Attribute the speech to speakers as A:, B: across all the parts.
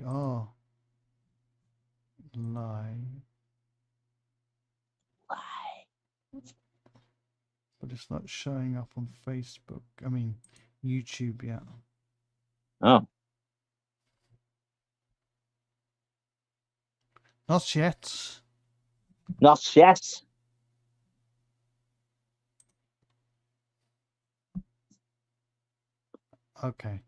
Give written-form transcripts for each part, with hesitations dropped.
A: are live, but it's not showing up on Facebook. I mean, YouTube yet.
B: Oh,
A: Not yet.
B: not yet.
A: Okay.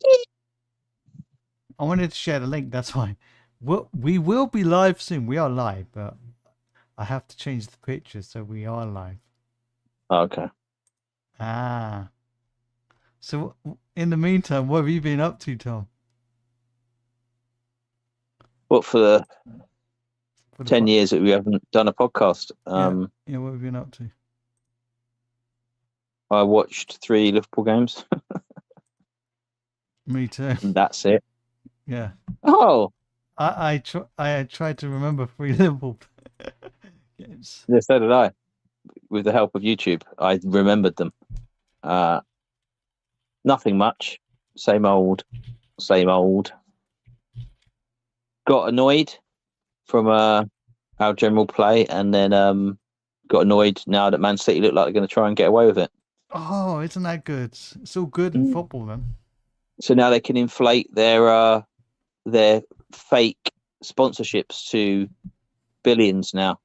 A: I wanted to share the link. That's why. We will be live soon. We are live, but I have to change the picture so we are live.
B: Okay.
A: Ah. So in the meantime, what have you been up to, Tom?
B: What for the 10 years that we haven't done a podcast?
A: Yeah, what have you been up to?
B: I watched 3 Liverpool games.
A: Me too.
B: And that's it.
A: Yeah.
B: Oh,
A: I tried to remember 3 Liverpool games.
B: yeah, so did I. With the help of YouTube, I remembered them. Nothing much. Same old. Got annoyed from our general play, and then got annoyed now that Man City look like they're going to try and get away with it.
A: Oh, isn't that good? It's all good in football, then.
B: So now they can inflate their fake sponsorships to billions now.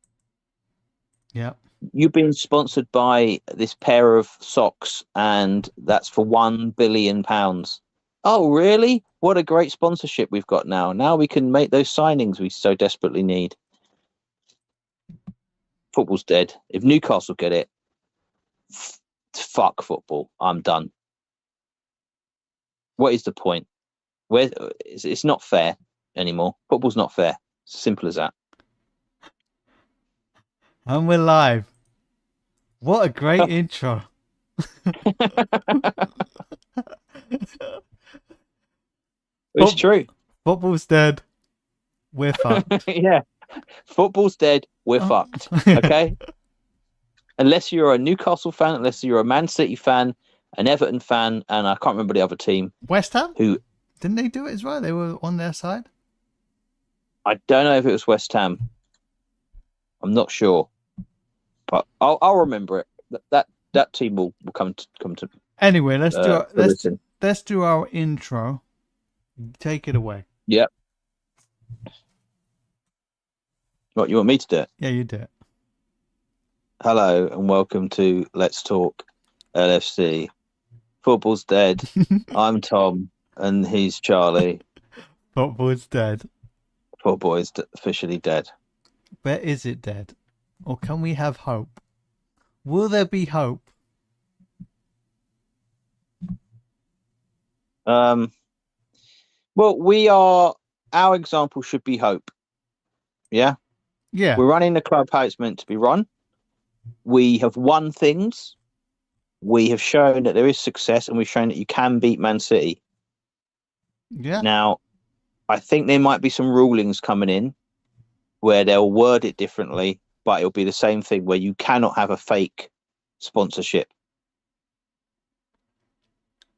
A: Yeah.
B: You've been sponsored by this pair of socks, and that's for £1 billion. Oh, really? What a great sponsorship we've got now. Now we can make those signings we so desperately need. Football's dead. If Newcastle get it, fuck football. I'm done. What is the point? It's not fair anymore. Football's not fair. Simple as that.
A: And we're live. What a great intro.
B: It's true.
A: Football's dead. We're fucked.
B: Yeah. Football's dead. We're fucked. Okay? Unless you're a Newcastle fan, unless you're a Man City fan, an Everton fan, and I can't remember the other team.
A: West Ham?
B: Who
A: didn't they do it as well? They were on their side?
B: I don't know if it was West Ham. I'm not sure. But I'll remember it. That team will come to.
A: Anyway, let's do our intro. Take it away.
B: Yep. What, you want me to do it?
A: Yeah, you do it.
B: Hello and welcome to Let's Talk LFC. Football's dead. I'm Tom and he's Charlie.
A: Football's dead.
B: Football is officially dead.
A: But is it dead? Or can we have hope? Will there be hope?
B: Well, our example should be hope. Yeah?
A: Yeah.
B: We're running the club how it's meant to be run. We have won things. We have shown that there is success, and we've shown that you can beat Man City.
A: Yeah.
B: Now, I think there might be some rulings coming in where they'll word it differently, but it'll be the same thing where you cannot have a fake sponsorship.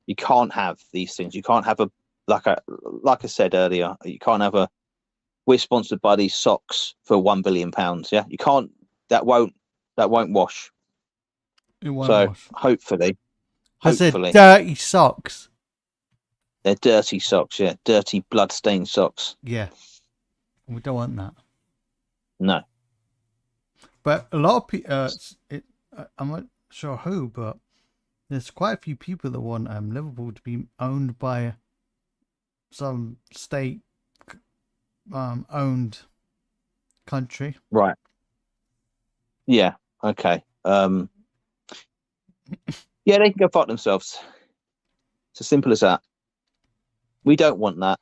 B: You can't have these things. You can't have like I said earlier, you can't have we're sponsored by these socks for £1 billion. Yeah, you can't. That won't wash.
A: It won't wash.
B: Hopefully,
A: they're dirty socks.
B: They're dirty socks. Yeah, dirty blood-stained socks.
A: Yeah, we don't want that.
B: No.
A: But a lot of people, I'm not sure who, but there's quite a few people that want Liverpool to be owned by some state owned country.
B: Right. Yeah. Okay. Yeah, they can go fuck themselves. It's as simple as that. We don't want that.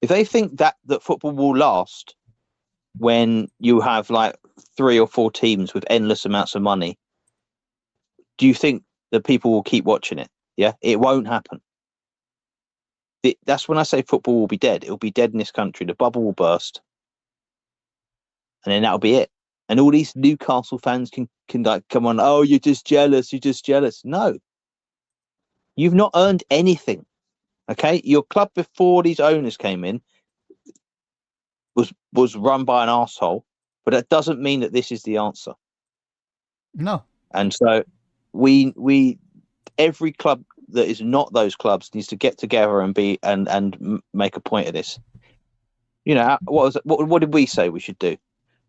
B: If they think that football will last when you have like 3 or 4 teams with endless amounts of money, do you think that people will keep watching it? Yeah, it won't happen. That's when I say football will be dead. It will be dead in this country. The bubble will burst, and then that'll be it. And all these Newcastle fans can like come on. Oh, you're just jealous. You're just jealous. No, you've not earned anything. Okay, your club before these owners came in was run by an arsehole, but that doesn't mean that this is the answer.
A: No.
B: And so we every club that is not those clubs needs to get together and make a point of this. You know, what did we say we should do?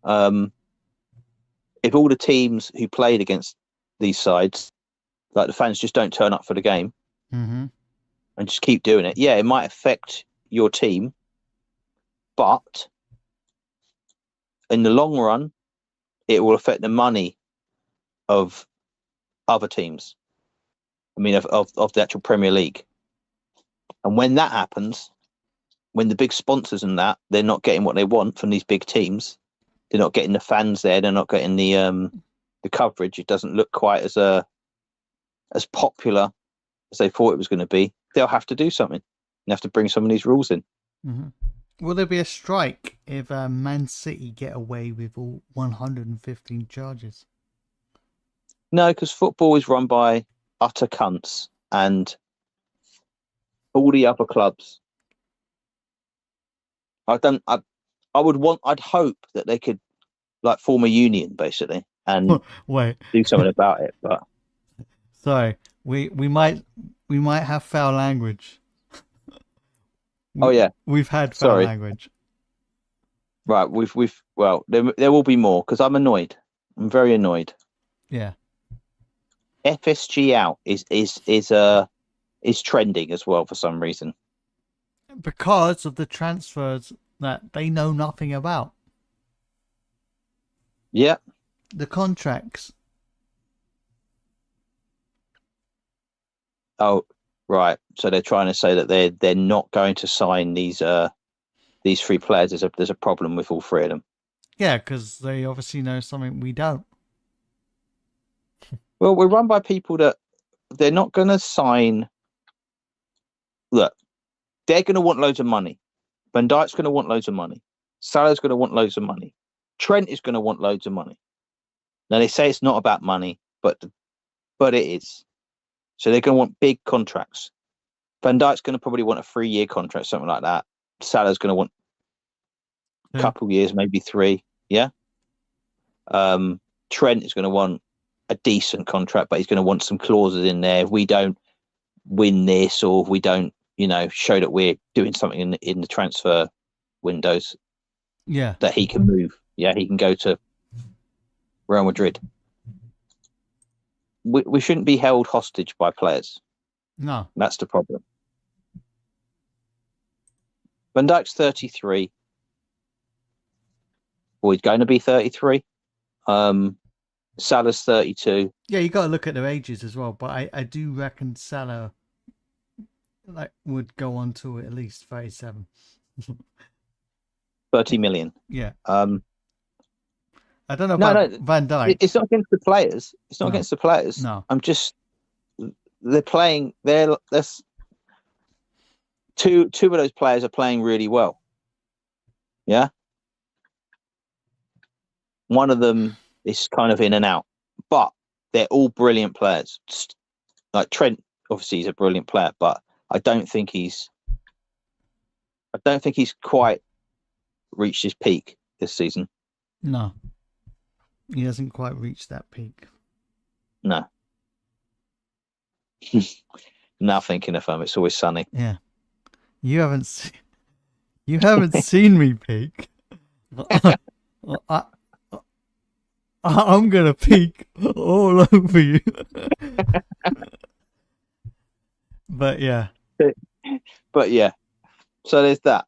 B: If all the teams who played against these sides, like the fans, just don't turn up for the game
A: Mm-hmm.
B: and just keep doing it, yeah, it might affect your team, but in the long run, it will affect the money of other teams. I mean, of the actual Premier League. And when that happens, when the big sponsors and that, they're not getting what they want from these big teams, they're not getting the fans there, they're not getting the coverage, it doesn't look quite as popular as they thought it was going to be, they'll have to do something. They have to bring some of these rules in.
A: Mm-hmm. Will there be a strike if Man City get away with all 115 charges?
B: No, because football is run by utter cunts, and all the other clubs. I'd hope that they could like form a union basically and
A: Wait,
B: do something about it. But
A: sorry, we might have foul language.
B: Oh yeah,
A: we've had foul
B: Sorry.
A: language.
B: Right, well, there will be more because I'm annoyed. I'm very annoyed.
A: Yeah.
B: FSG out is trending as well for some reason.
A: Because of the transfers that they know nothing about.
B: Yeah.
A: The contracts.
B: Oh, right. So they're trying to say that they're not going to sign these three players. There's a problem with all three of them.
A: Yeah, because they obviously know something we don't.
B: Well, we're run by people that they're not going to sign. Look, they're going to want loads of money. Van Dijk's going to want loads of money. Salah's going to want loads of money. Trent is going to want loads of money. Now they say it's not about money, but it is. So they're going to want big contracts. Van Dijk's going to probably want a 3-year contract, something like that. Salah's going to want a couple years, maybe 3. Yeah. Trent is going to want a decent contract, but he's going to want some clauses in there. If we don't win this, or if we don't, show that we're doing something in the transfer windows,
A: yeah,
B: that he can move. Yeah, he can go to Real Madrid. We shouldn't be held hostage by players.
A: No,
B: that's the problem. Van Dijk's 33. Well, he's going to be 33. Salah's 32.
A: Yeah, you got to look at their ages as well. But I do reckon Salah would go on to at least 37.
B: 30 million.
A: Yeah.
B: I
A: don't know about Van Dijk.
B: It's not against the players. It's not against the players.
A: No.
B: They're playing. There's two of those players are playing really well. Yeah. One of them is kind of in and out, but they're all brilliant players. Like Trent, obviously he's a brilliant player, but I don't think he's quite reached his peak this season.
A: No. He hasn't quite reached that peak.
B: No. Nothing in a firm. It's always sunny.
A: Yeah. You haven't seen me peak. I'm gonna peak all over you. But yeah.
B: So there's that.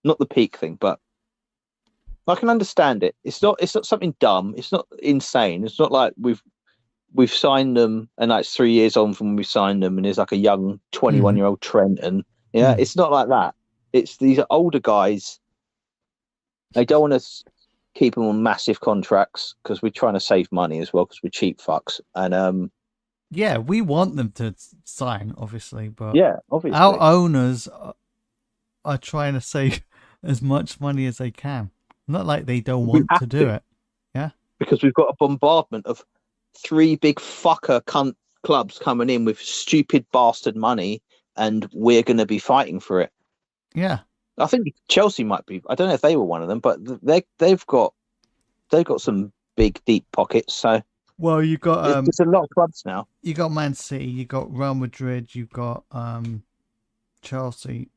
B: Not the peak thing, but I can understand it. It's not something dumb. It's not insane. It's not like we've signed them and it's 3 years on from when we signed them and there's like a young 21-year-old Trent, and it's not like that. It's these are older guys. They don't want to keep them on massive contracts because we're trying to save money as well because we're cheap fucks. And
A: yeah, we want them to sign, obviously, but
B: obviously
A: our owners are trying to save as much money as they can. Not like they don't want to do it. Yeah.
B: Because we've got a bombardment of 3 big fucker cunt clubs coming in with stupid bastard money, and we're going to be fighting for it.
A: Yeah.
B: I think Chelsea might be. I don't know if they were one of them, but they've got some big deep pockets. So
A: Well, you got
B: there's a lot of clubs now.
A: you got Man City, you got Real Madrid, you got Chelsea.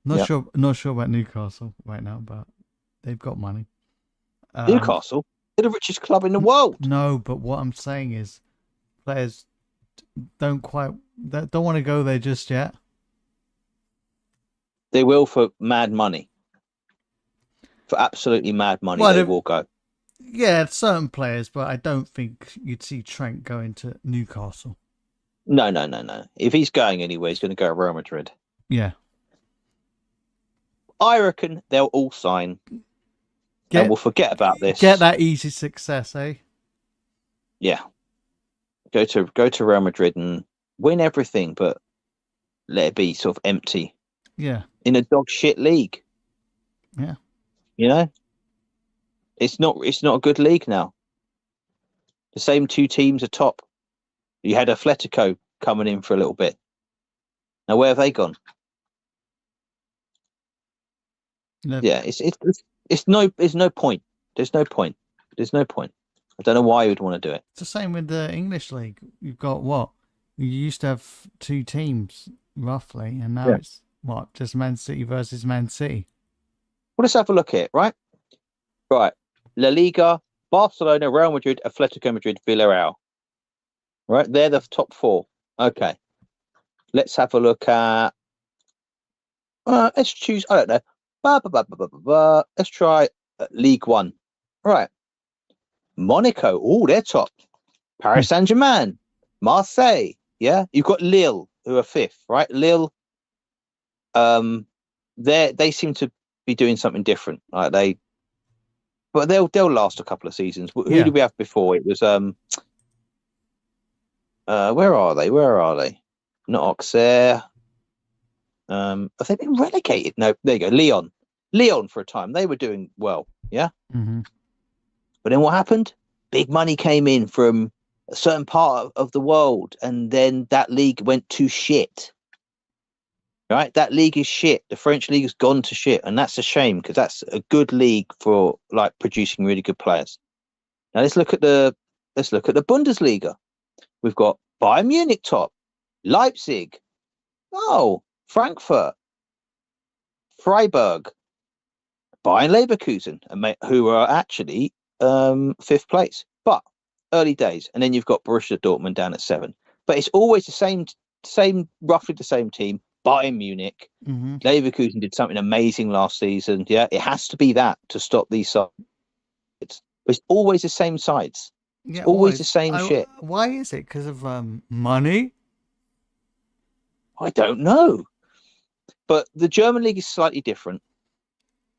B: Yeah.
A: Not sure about Newcastle right now, but they've got money.
B: Newcastle, they're the richest club in the world.
A: No, but what I'm saying is players don't want to go there just yet.
B: They will for mad money. For absolutely mad money,
A: Well,
B: they will go.
A: Yeah, certain players, but I don't think you'd see Trent going to Newcastle.
B: No. If he's going anywhere, he's going to go to Real Madrid.
A: Yeah.
B: I reckon they'll all sign. And we'll forget about this.
A: Get that easy success, eh?
B: Yeah. Go to Real Madrid and win everything, but let it be sort of empty.
A: Yeah.
B: In a dog shit league.
A: Yeah.
B: You know? It's not a good league now. The same two teams are top. You had Atletico coming in for a little bit. Now where have they gone?
A: No.
B: Yeah, there's no point. There's no point. I don't know why you would want to do it.
A: It's the same with the English league. You've got what? You used to have two teams roughly, and now it's what? Just Man City versus Man City.
B: Well, let's have a look at it, right? Right. La Liga, Barcelona, Real Madrid, Atletico Madrid, Villarreal. Right, they're the top four. Okay. Let's have a look at. Let's choose. I don't know. Let's try League One. Right. Monaco. Oh, they're top. Paris Saint-Germain, Marseille. Yeah, you've got Lille, who are fifth. Right, Lille. They seem to be doing something different. Like but they'll last a couple of seasons. Who did we have before? It was where are they? Not Auxerre. Have they been relegated? No, there you go. Leon for a time. They were doing well. Yeah.
A: Mm-hmm.
B: But then what happened? Big money came in from a certain part of the world, and then that league went to shit. Right? That league is shit. The French league has gone to shit, and that's a shame because that's a good league for like producing really good players. Now let's look at the Bundesliga. We've got Bayern Munich top, Leipzig, Frankfurt, Freiburg, Bayern Leverkusen, who are actually fifth place, but early days. And then you've got Borussia Dortmund down at 7. But it's always roughly the same team. Bayern Munich, Leverkusen did something amazing last season. Yeah, it has to be that to stop these sides. It's always the same sides. It's always the same shit.
A: Why is it? Because of money?
B: I don't know. But the German league is slightly different.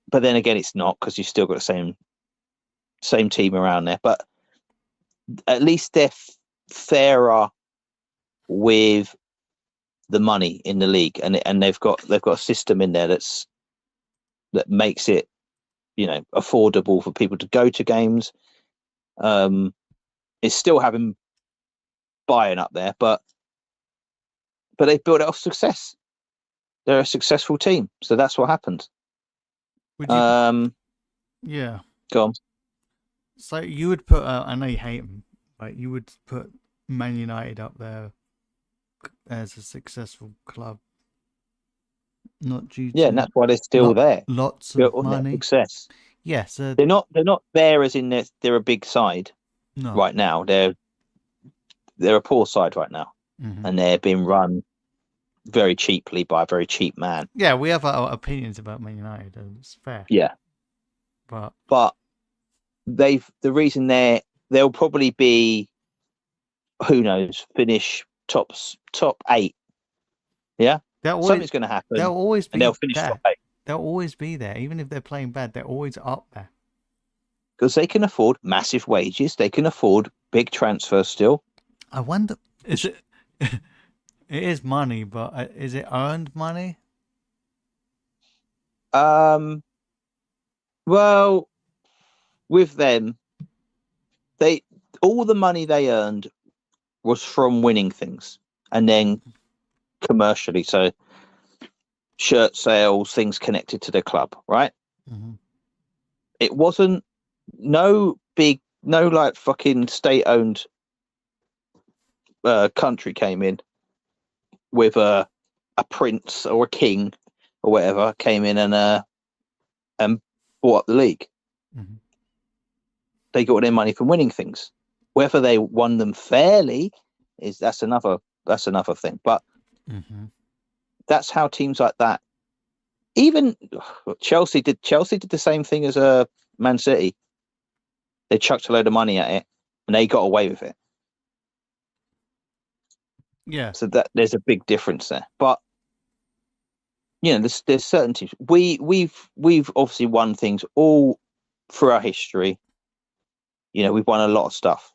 B: But then again, it's not because you've still got the same team around there. But at least they're fairer with the money in the league, and they've got a system in there that makes it, affordable for people to go to games. It's still having Bayern up there, but they've built it off success. They're a successful team, so that's what happens.
A: Yeah.
B: Go on.
A: So you would put, I know you hate them, but you would put Man United up there as a successful club, not due to
B: and that's why they're still there.
A: Lots of money,
B: success.
A: Yes,
B: they're not there as in they're a big side.
A: No.
B: Right now they're a poor side right now, and they're being run very cheaply by a very cheap man.
A: Yeah, we have our opinions about Man United, and it's fair.
B: Yeah, but the reason they'll probably be, who knows, finish top 8. Yeah, something's going to happen.
A: They'll always be,
B: and they'll finish top 8.
A: They'll always be there, even if they're playing bad. They're always up there
B: because they can afford massive wages. They can afford big transfers still.
A: I wonder, is it? It is money, but is it earned money?
B: Well, with them, all the money they earned was from winning things, and then commercially. So shirt sales, things connected to the club, right?
A: Mm-hmm.
B: It wasn't no like fucking state-owned country came in with a prince or a king or whatever came in and bought up the league.
A: Mm-hmm.
B: They got their money from winning things. Whether they won them fairly that's another thing. But
A: Mm-hmm.
B: that's how teams like that. Even Chelsea did the same thing as Man City. They chucked a load of money at it and they got away with it.
A: Yeah.
B: So that there's a big difference there. But there's certain teams. We've obviously won things all through our history. We've won a lot of stuff.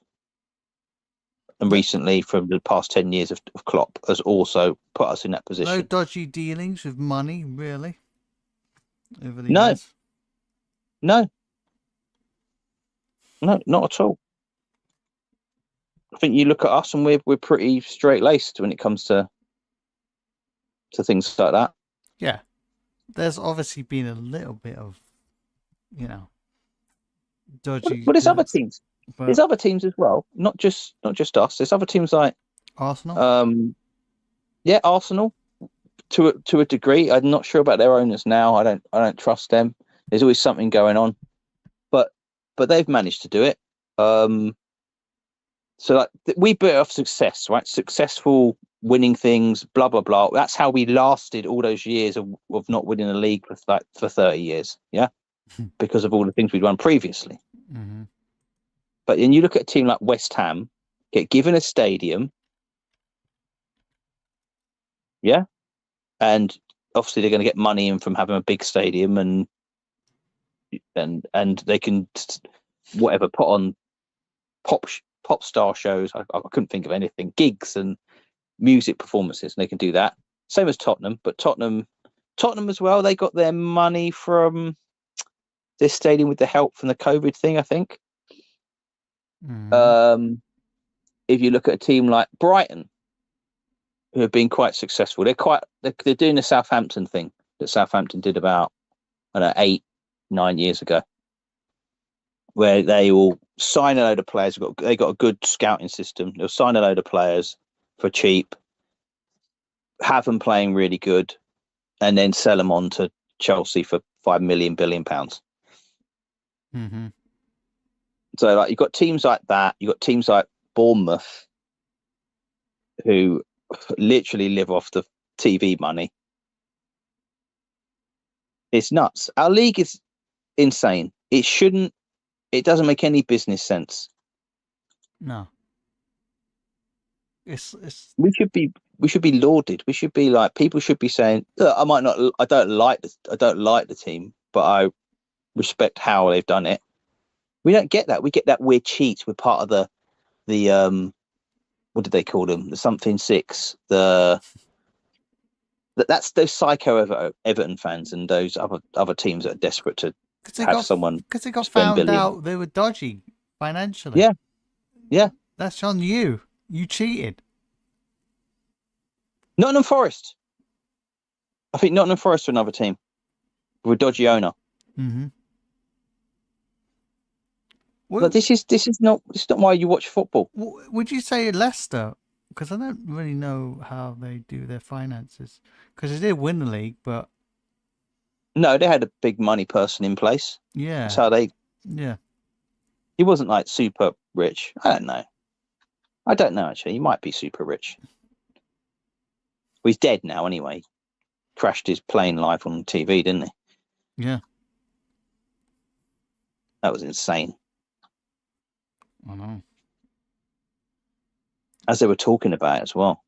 B: And recently, from the past 10 years of Klopp, has also put us in that position.
A: No dodgy dealings with money, really, over the
B: No.
A: years?
B: No, not at all. I think you look at us and we're pretty straight-laced when it comes to things like that.
A: Yeah. There's obviously been a little bit of, dodgy.
B: But there's other teams.
A: But
B: There's other teams as well, not just us. There's other teams like
A: Arsenal.
B: Arsenal to a degree. I'm not sure about their owners now. I don't trust them. There's always something going on, but they've managed to do it. So like we built off success, right? Successful winning things, blah blah blah. That's how we lasted all those years of not winning a league for 30 years. Yeah, because of all the things we'd won previously.
A: Mm-hmm.
B: But then you look at a team like West Ham, get given a stadium, yeah, and obviously they're going to get money in from having a big stadium, and they can whatever put on pop star shows. I couldn't think of anything, gigs and music performances, and they can do that. Same as Tottenham, but Tottenham as well. They got their money from this stadium with the help from the COVID thing, I think.
A: Mm-hmm.
B: If you look at a team like Brighton, who have been quite successful, they're doing the Southampton thing that Southampton did about 8-9 years ago, where they will sign a load of players. They got a good scouting system. They'll sign a load of players for cheap, have them playing really good, and then sell them on to Chelsea for £5 billion.
A: Mm-hmm.
B: So like you've got teams like that. You've got teams like Bournemouth, who literally live off the TV money. It's nuts. Our league is insane. It doesn't make any business sense.
A: No. We
B: should be lauded. We should be like, people should be saying, I don't like the team, but I respect how they've done it. We don't get that. We get that we're cheats. We're part of the what did they call them? The something six. That's those psycho Everton fans and those other teams that are desperate to someone.
A: Because they got found out they were dodgy financially.
B: Yeah.
A: That's on you. You cheated.
B: Nottingham Forest. I think Nottingham Forest are another team with a dodgy owner.
A: Mm-hmm.
B: But this is not why you watch football.
A: Would you say Leicester? Because I don't really know how they do their finances. Because they did win the league, but
B: no, they had a big money person in place.
A: Yeah,
B: that's how they.
A: Yeah,
B: he wasn't like super rich. I don't know actually. He might be super rich. Well, he's dead now anyway. Crashed his plane live on TV, didn't he?
A: Yeah.
B: That was insane.
A: I know.
B: As they were talking about it as well.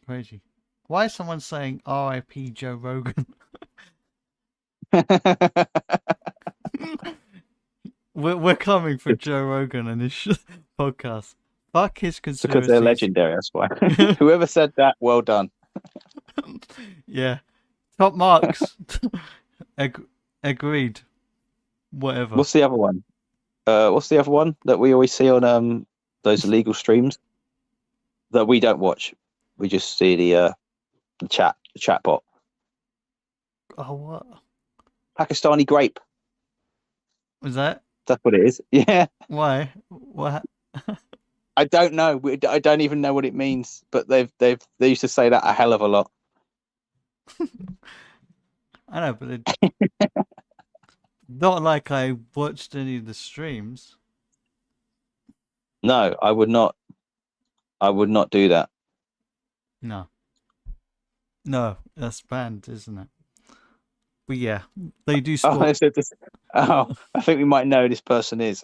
A: Crazy. Why is someone saying R.I.P. Joe Rogan? we're coming for Joe Rogan and his podcast. Fuck his conspiracies.
B: Because they're legendary, that's why. Whoever said that, well done.
A: Yeah. Top marks. Agreed. Whatever.
B: What's the other one? What's the other one that we always see on those illegal streams that we don't watch? We just see the chat. the chatbot.
A: Oh, what
B: Pakistani grape.
A: was that?
B: That's what it is. Yeah.
A: Why? What?
B: I don't know. I don't even know what it means, but they used to say that a hell of a lot.
A: I know, but not like I watched any of the streams.
B: No, I would not. I would not do that.
A: No, no, that's banned, isn't it? But yeah, they do
B: Oh,
A: score.
B: I said this. Oh, I think we might know who this person is.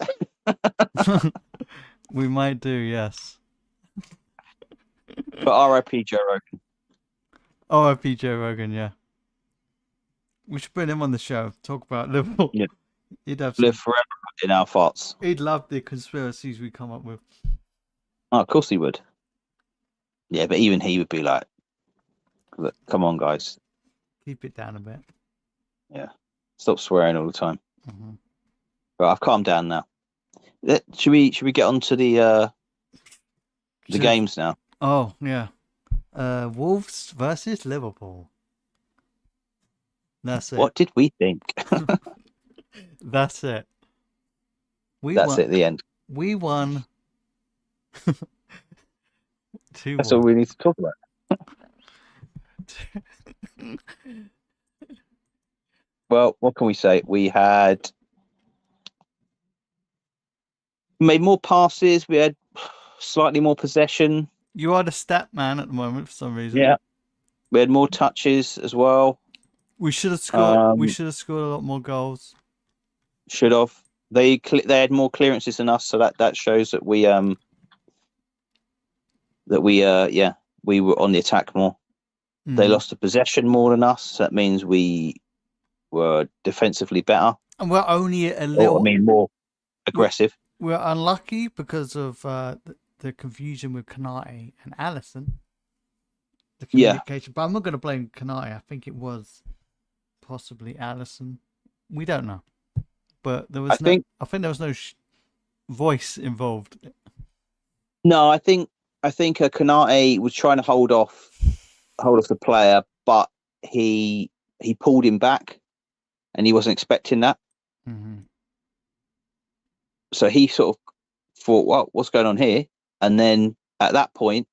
A: We might do, yes.
B: But R.I.P. Joe Rogan.
A: R.I.P. Joe Rogan, yeah. We should put him on the show. Talk about Liverpool.
B: Yeah.
A: He'd have some,
B: Live forever in our thoughts.
A: he'd love the conspiracies we come up with.
B: Oh, of course he would. Yeah, but even he would be like, "Look, come on, guys.
A: Keep it down a bit.
B: Stop swearing all the time."
A: Mhm.
B: But I've calmed down now. Should we get on to the
A: Just-
B: games now?
A: Oh, yeah. Wolves versus Liverpool. That's it.
B: What did we think?
A: That's it. We
B: That's
A: won.
B: it. The end.
A: We won. 2-1.
B: That's all we need to talk about. Well, what can we say? We had made more passes. We had slightly more possession.
A: You are the stat man at the moment for some reason.
B: Yeah. We had more touches as well.
A: We should have scored. We
B: Um,
A: should have scored a lot more goals.
B: Should have. They had more clearances than us, so that shows that we were on the attack more. They
A: Mhm.
B: lost the possession more than us. So that means we were defensively better.
A: And we're only a
B: Or,
A: little.
B: I mean, more aggressive.
A: We're unlucky because of the confusion with Kanate and Allison. The
B: Yeah.
A: communication, but I'm not going to blame Kanate. I think it was possibly Allison. We don't know, but there was
B: I think
A: there was no voice involved.
B: no. I think Kanate was trying to hold off the player, but he pulled him back, and he wasn't expecting that.
A: Mm-hmm.
B: So he sort of thought, "Well, what's going on here?" And then at that point,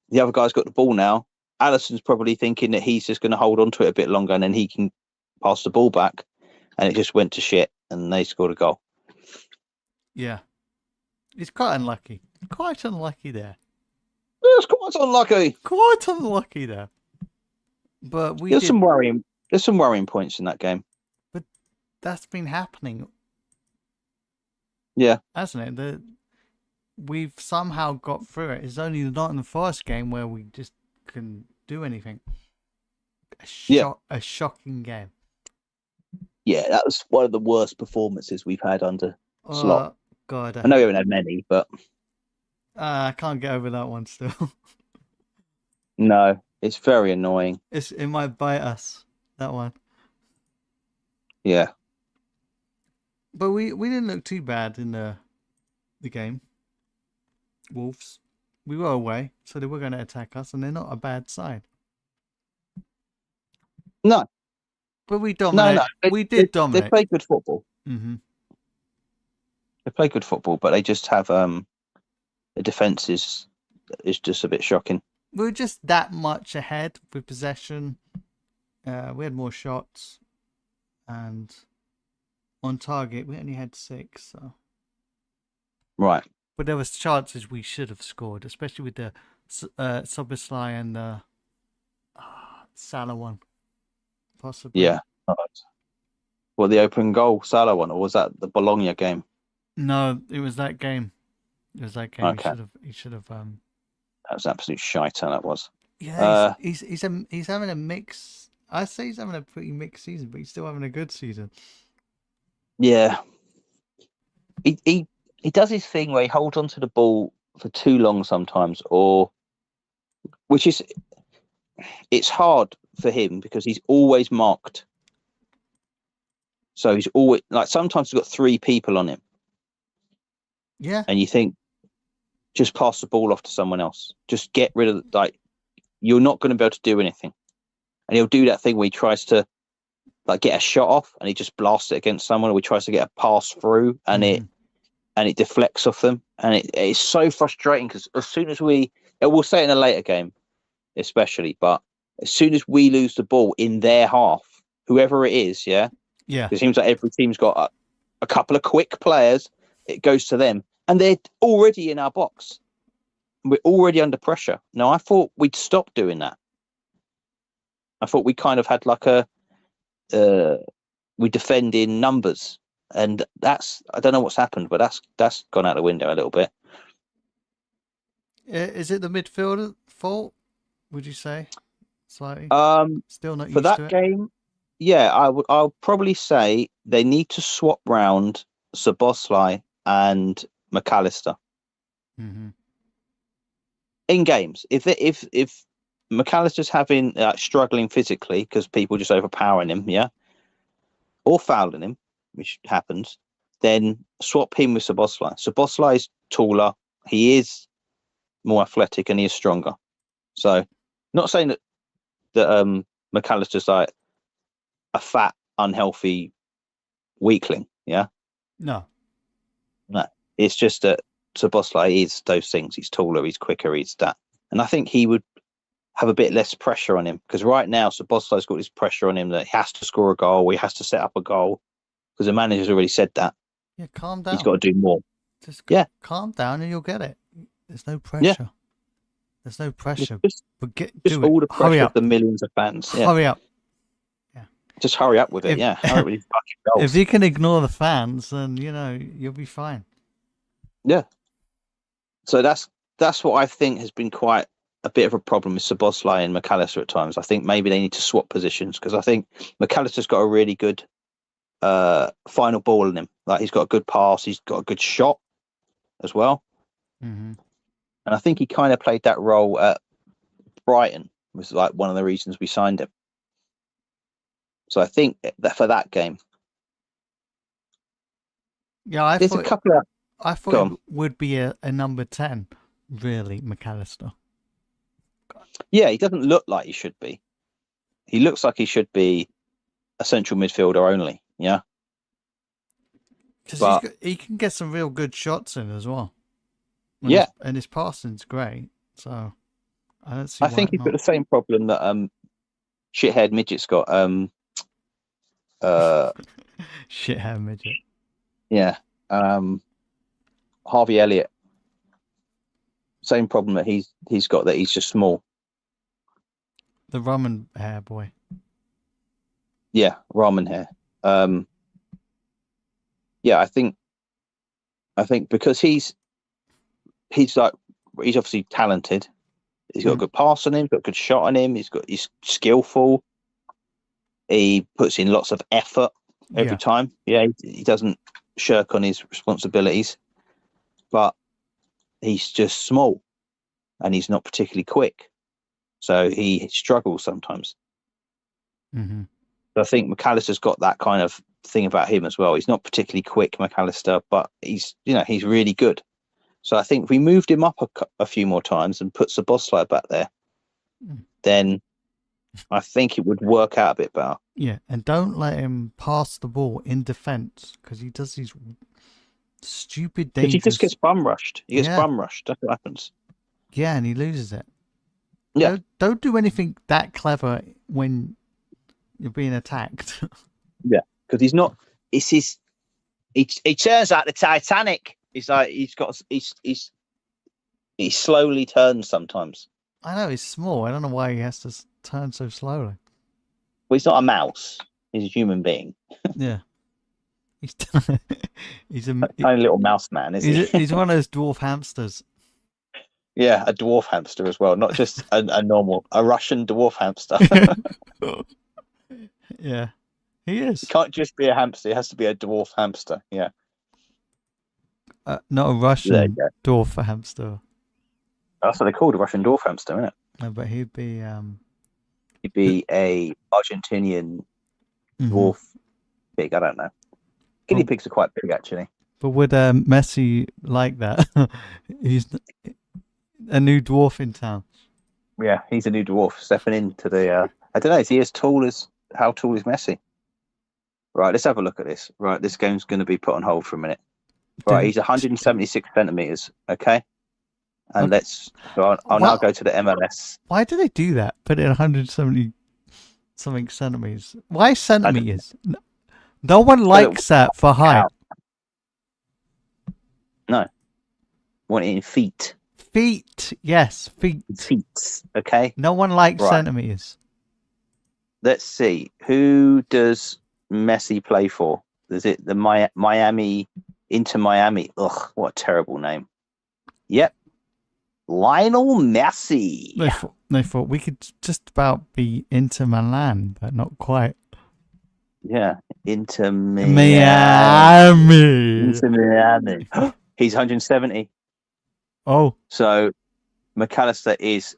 B: the other guy's got the ball now. Allison's probably thinking that he's just going to hold on to it a bit longer, and then he can pass the ball back. And it just went to shit, and they scored a goal.
A: Yeah, it's quite unlucky. Quite unlucky there.
B: It's quite unlucky.
A: Quite unlucky there. But
B: There's some worrying points in that game.
A: That's been happening.
B: Yeah.
A: Hasn't it? We've somehow got through it. It's only not in the first game where we just couldn't do anything. A shocking game.
B: Yeah, that was one of the worst performances we've had under Slot.
A: God,
B: I know we haven't had many, but
A: I can't get over that one still.
B: no, it's very annoying.
A: It might bite us, that one.
B: Yeah.
A: But we didn't look too bad in the game. Wolves. We were away, so they were going to attack us, and they're not a bad side.
B: No.
A: But we dominated.
B: No.
A: We did dominate.
B: They play good football.
A: Mm-hmm.
B: They play good football, but they just have the defense is just a bit shocking.
A: We were just that much ahead with possession. We had more shots, and on target we only had 6. So.
B: Right.
A: But there was chances we should have scored, especially with the Soboslai and the Salah one, possibly.
B: Yeah. Well, the open goal Salah one, or was that the Bologna game?
A: No, it was that game.
B: Okay.
A: He should have.
B: That was absolute shite. That was.
A: Yeah, he's having a mix. I say he's having a pretty mixed season, but he's still having a good season.
B: Yeah. He does his thing where he holds onto the ball for too long sometimes, it's hard for him because he's always marked. So he's always sometimes he's got 3 people on him.
A: Yeah.
B: And you think, just pass the ball off to someone else. Just get rid of you're not going to be able to do anything. And he'll do that thing where he tries to like get a shot off and he just blasts it against someone, or he tries to get a pass through and it deflects off them. And it's so frustrating because as soon as we'll say it in a later game, especially, but as soon as we lose the ball in their half, whoever it is, yeah, it seems like every team's got a couple of quick players. It goes to them, and they're already in our box. We're already under pressure. Now, I thought we'd stop doing that. I thought we kind of had like we defend in numbers, and I don't know what's happened, but that's gone out the window a little bit.
A: Is it the midfielder fault? Would you say slightly? Still not
B: for
A: used
B: that
A: to it?
B: game. Yeah, I'll probably say they need to swap round Szoboszlai and McAllister in games. If McAllister's having struggling physically because people just overpowering him, yeah, or fouling him, which happens, then swap him with Szoboszlai. Szoboszlai is taller, he is more athletic, and he is stronger. So, not saying that McAllister's like a fat, unhealthy weakling, yeah.
A: No.
B: It's just that Szoboszlai is those things. He's taller, he's quicker, he's that, and I think he would have a bit less pressure on him because right now Szoboszlai's got this pressure on him that he has to score a goal, he has to set up a goal because the manager's already said that.
A: Yeah, calm down.
B: He's got to do more.
A: Just calm down and you'll get it. There's no pressure.
B: Yeah.
A: There's no pressure.
B: Just all the pressure of the millions of fans. Yeah.
A: Hurry up.
B: Just hurry up with it. Hurry up with these fucking goals.
A: If you can ignore the fans, then you'll be fine.
B: Yeah. So that's what I think has been quite a bit of a problem with Szoboszlai and McAllister at times. I think maybe they need to swap positions because I think McAllister's got a really good final ball in him. Like he's got a good pass, he's got a good shot as well. And I think he kind of played that role at Brighton. Was like one of the reasons we signed him. So I think that for that game,
A: I
B: there's a couple of.
A: I thought it would be a number 10, really, McAllister.
B: Yeah, he doesn't look like he should be. He looks like he should be a central midfielder only. Yeah,
A: because he can get some real good shots in as well. And his passing's great. So I don't see.
B: I think he's got the same problem that shithead midget's got.
A: Shithead midget.
B: Yeah. Harvey Elliott. Same problem that he's got, that he's just small.
A: The ramen hair boy.
B: Yeah, ramen hair. Yeah, I think because he's obviously talented. He's got a good pass on him, got a good shot on him. He's skillful. He puts in lots of effort every time. Yeah, he doesn't shirk on his responsibilities, but he's just small and he's not particularly quick. So he struggles sometimes. So I think McAllister's got that kind of thing about him as well. He's not particularly quick, McAllister, but he's really good. So I think if we moved him up a few more times and put Szoboszlai back there, then I think it would work out a bit better.
A: Yeah, and don't let him pass the ball in defence because he does these stupid dangerous...
B: He just gets bum rushed. He gets bum rushed. That's what happens.
A: Yeah, and he loses it.
B: Yeah.
A: Don't do anything that clever when you're being attacked.
B: Yeah, because he's not... It's his... He turns like the Titanic. He's like... He slowly turns sometimes.
A: I know, he's small. I don't know why he has to turn so slowly.
B: Well, he's not a mouse. He's a human being.
A: Yeah. He's a
B: tiny little mouse man, isn't he?
A: He's one of those dwarf hamsters.
B: Yeah, a dwarf hamster as well. Not just a Russian dwarf hamster.
A: Yeah, he is.
B: It can't just be a hamster. It has to be a dwarf hamster. Yeah.
A: Not a Russian dwarf hamster.
B: That's what they called a Russian dwarf hamster, isn't it?
A: No, but he'd be...
B: He'd be a Argentinian dwarf pig. I don't know. Guinea pigs are quite big, actually.
A: But would Messi like that? He's a new dwarf in town.
B: Yeah, he's a new dwarf stepping into the. I don't know. Is he as tall as? How tall is Messi? Right, let's have a look at this. Right, this game's going to be put on hold for a minute. Right, he's 176 centimeters. Okay, and
A: Okay.
B: I'll now go to the MLS.
A: Why do they do that? Put it at 170 something centimeters. Why centimeters? No one likes that for height.
B: No, want it in feet.
A: Feet, yes, feet.
B: Feet. Okay.
A: No one likes centimeters.
B: Let's see. Who does Messi play for? Is it the Miami Inter Miami? Ugh, what a terrible name. Yep. Lionel Messi.
A: They thought we could just about be Inter Milan, but not quite.
B: Yeah, Inter
A: Miami.
B: Inter Miami. He's 170.
A: Oh.
B: So McAllister is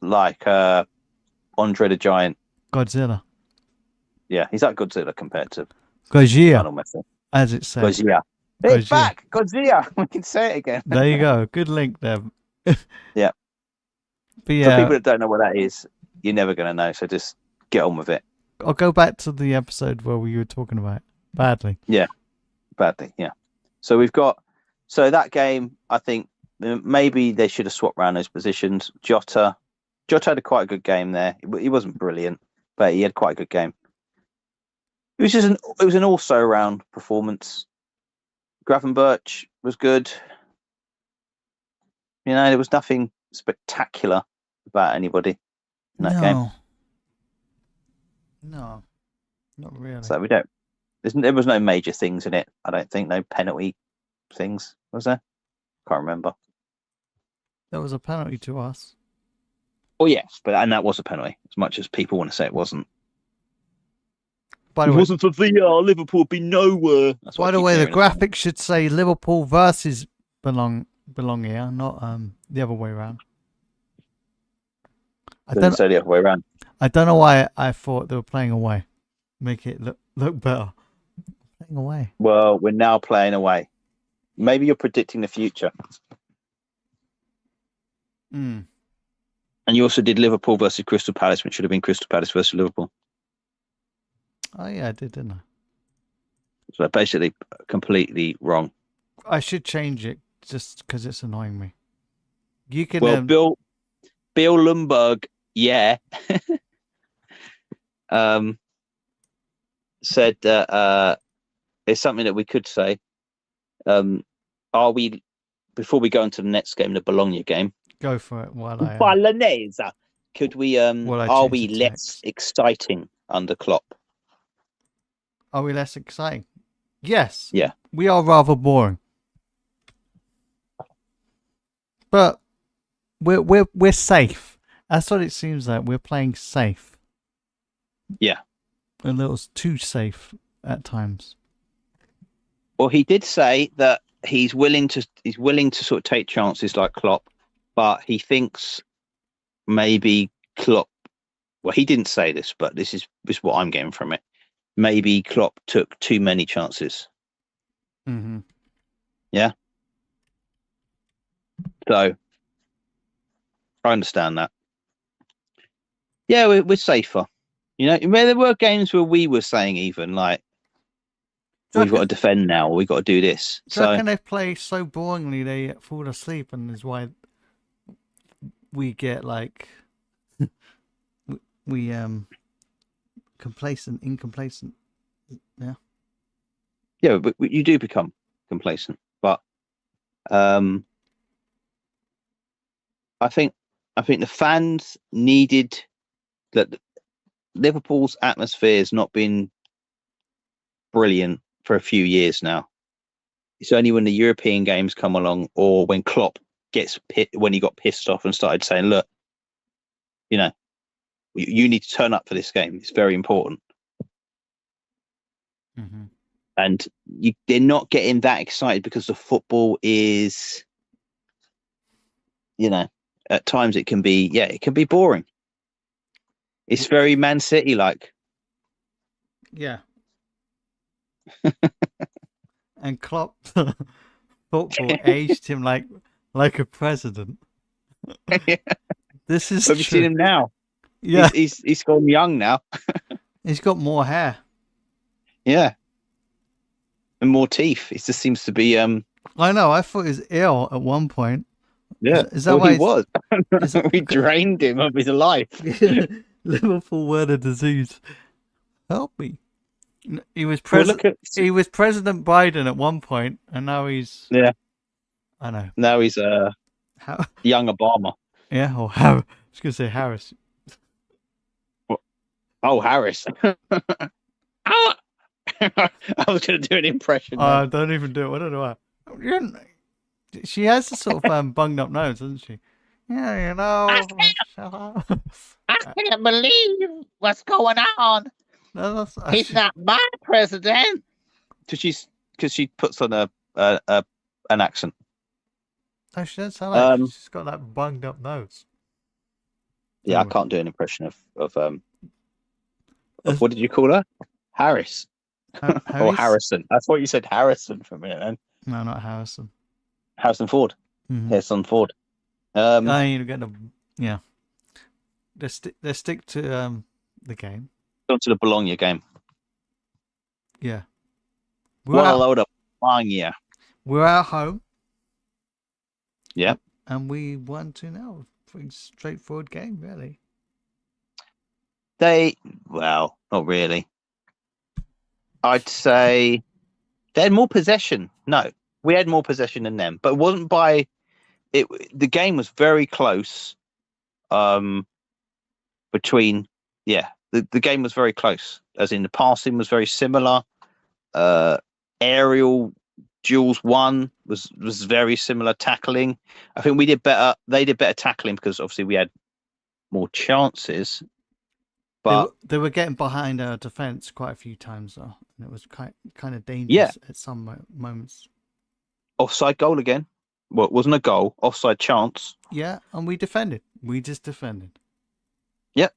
B: like Andre the Giant.
A: Godzilla.
B: Yeah, he's like Godzilla compared to
A: Gojira, as it says.
B: Gojira. It's back, Godzilla. We can say it again.
A: There you go. Good link there.
B: Yeah.
A: But yeah.
B: For people that don't know what that is, you're never going to know. So just get on with it.
A: I'll go back to the episode where we were talking about it. Badly.
B: Yeah, badly. Yeah. So we've got. So that game, I think maybe they should have swapped around those positions. Jota had quite a good game there. He wasn't brilliant, but he had quite a good game. It was an also round performance. Gravenberch was good. You know, there was nothing spectacular about anybody in that game.
A: No, not really.
B: So we don't. There was no major things in it. I don't think no penalty things was there. Can't remember.
A: There was a penalty to us.
B: Oh yes, and that was a penalty. As much as people want to say it wasn't.
A: By the way,
B: wasn't for VR, Liverpool would be nowhere.
A: By the way, the graphics should say Liverpool versus Bologna, not the other way around.
B: I don't say the other way around.
A: I don't know why I thought they were playing away. Make it look better. Playing away.
B: Well, we're now playing away. Maybe you're predicting the future.
A: Mm.
B: And you also did Liverpool versus Crystal Palace, which should have been Crystal Palace versus Liverpool.
A: Oh yeah, I did, didn't I?
B: So basically, completely wrong.
A: I should change it just because it's annoying me. You can.
B: Well, Bill Lundberg, yeah, said that it's something that we could say. Are we, before we go into the next game, the Bologna game?
A: Go for it.
B: Bolognese. Could we? Are we less exciting under Klopp?
A: Are we less exciting? Yes.
B: Yeah.
A: We are rather boring. But we're safe. That's what it seems like. We're playing safe.
B: Yeah.
A: A little too safe at times.
B: Well, he did say that he's willing to sort of take chances like Klopp, but he thinks maybe Klopp. Well, he didn't say this, but this is what I'm getting from it. Maybe Klopp took too many chances.
A: Mm-hmm.
B: Yeah. So I understand that. Yeah, we're safer. You know, there were games where we were saying even like, we've got to defend now, or we've got to do this.
A: So can they play so boringly they fall asleep, and is why we get like we incomplacent. Yeah.
B: Yeah, but you do become complacent, but I think the fans needed that. Liverpool's atmosphere has not been brilliant for a few years now. It's only when the European games come along, or when Klopp when he got pissed off and started saying, "Look, you know, you need to turn up for this game. It's very important."
A: Mm-hmm.
B: And they're not getting that excited because the football is, you know, at times it can be boring. It's very Man City like.
A: Yeah. And Klopp football aged him like a president.
B: Yeah.
A: This is
B: Have you seen
A: true.
B: him now?
A: Yeah,
B: He's gone young now.
A: he's got more hair.
B: Yeah, and more teeth. It just seems to be
A: I know. I thought he was ill at one point.
B: yeah.
A: Is that
B: Well,
A: why
B: he
A: he's?
B: was.
A: Is it,
B: We drained him of his life.
A: Liverpool word of disease. Help me. He was
B: Well, look at
A: He was President Biden at one point, and now he's.
B: yeah.
A: I know.
B: Now he's
A: How?
B: young Obama.
A: Yeah. Or Harris. I was gonna say Harris.
B: Oh, Harris. Ah! I was going to do an impression. Then.
A: Don't even do it. I don't know why. She has a sort of bunged up nose, doesn't she? Yeah, you know. Shut up.
B: I can't believe what's going on.
A: No, that's,
B: He's not my president. Because she puts on an accent.
A: No, she doesn't sound like
B: Um,
A: she's got that bunged up nose.
B: Yeah,
A: Anyway.
B: I can't do an impression of what did you call her? Harris or
A: Harris?
B: Harrison? I thought you said Harrison for a minute. Then
A: No, not Harrison.
B: Harrison Ford.
A: Mm-hmm.
B: Harrison Ford.
A: I ain't gonna. Yeah. Let's stick to the game.
B: Gone to the Bologna game.
A: Yeah.
B: What a load of Bologna.
A: We're at home.
B: Yeah.
A: And we won 2-0. Pretty straightforward game, really.
B: Well, not really. I'd say they had more possession. No, we had more possession than them, but it wasn't by it. The game was very close. Between the game was very close. As in the passing was very similar. Aerial duels won was very similar. Tackling, I think we did better. They did better tackling because obviously we had more chances. But
A: they were getting behind our defense quite a few times, though, and it was kind of dangerous at some moments.
B: Offside goal again. Well, it wasn't a goal. Offside chance.
A: Yeah, and we defended. We just defended.
B: Yep.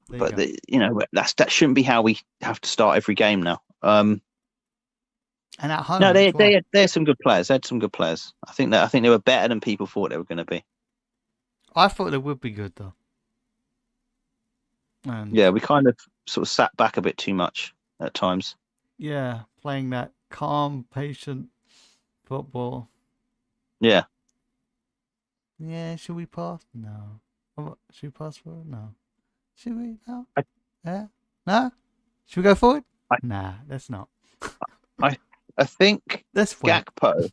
A: But
B: that shouldn't be how we have to start every game now.
A: And at home.
B: No, they had some good players. They had some good players. I think they were better than people thought they were going to be.
A: I thought they would be good though. And
B: yeah, we kind of sort of sat back a bit too much at times.
A: Yeah, playing that calm, patient football.
B: Yeah.
A: Yeah, should we pass? No. Should we pass forward? No. Should we? No. Yeah. No. Should we go forward? Nah, let's not.
B: I think Gakpo.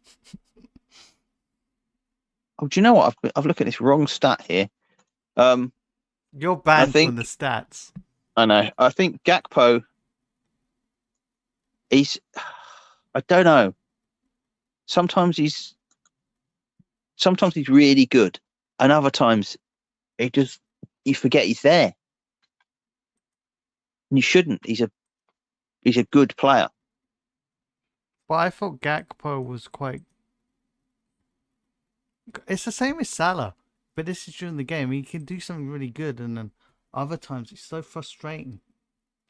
B: Oh, do you know what? I've looked at this wrong stat here.
A: You're banned from the stats.
B: I know. I think Gakpo. I don't know. Sometimes he's really good, and other times you forget he's there. And you shouldn't. He's a good player.
A: But I thought Gakpo was quite. It's the same as Salah, but this is during the game. He can do something really good, and then other times it's so frustrating.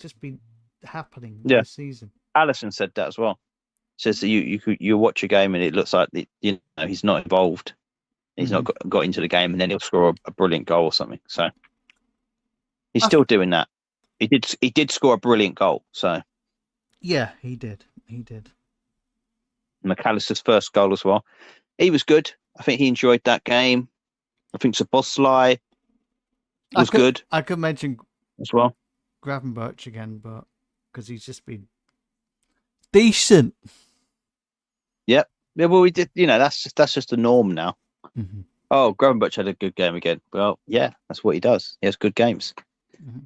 A: Just be happening this season.
B: Alisson said that as well. Says that you watch a game and it looks like he's not involved. He's not got into the game, and then he'll score a brilliant goal or something. So he's still doing that. He did score a brilliant goal. So
A: yeah, he did.
B: McAllister's first goal as well. He was good. I think he enjoyed that game. I think Szoboszlai was good.
A: I could mention
B: as well.
A: Gravenberch again, but because he's just been decent.
B: Yep. Yeah. Well, we did. That's just the norm now.
A: Mm-hmm.
B: Oh, Gravenberch had a good game again. Well, yeah, that's what he does. He has good games.
A: Mm-hmm.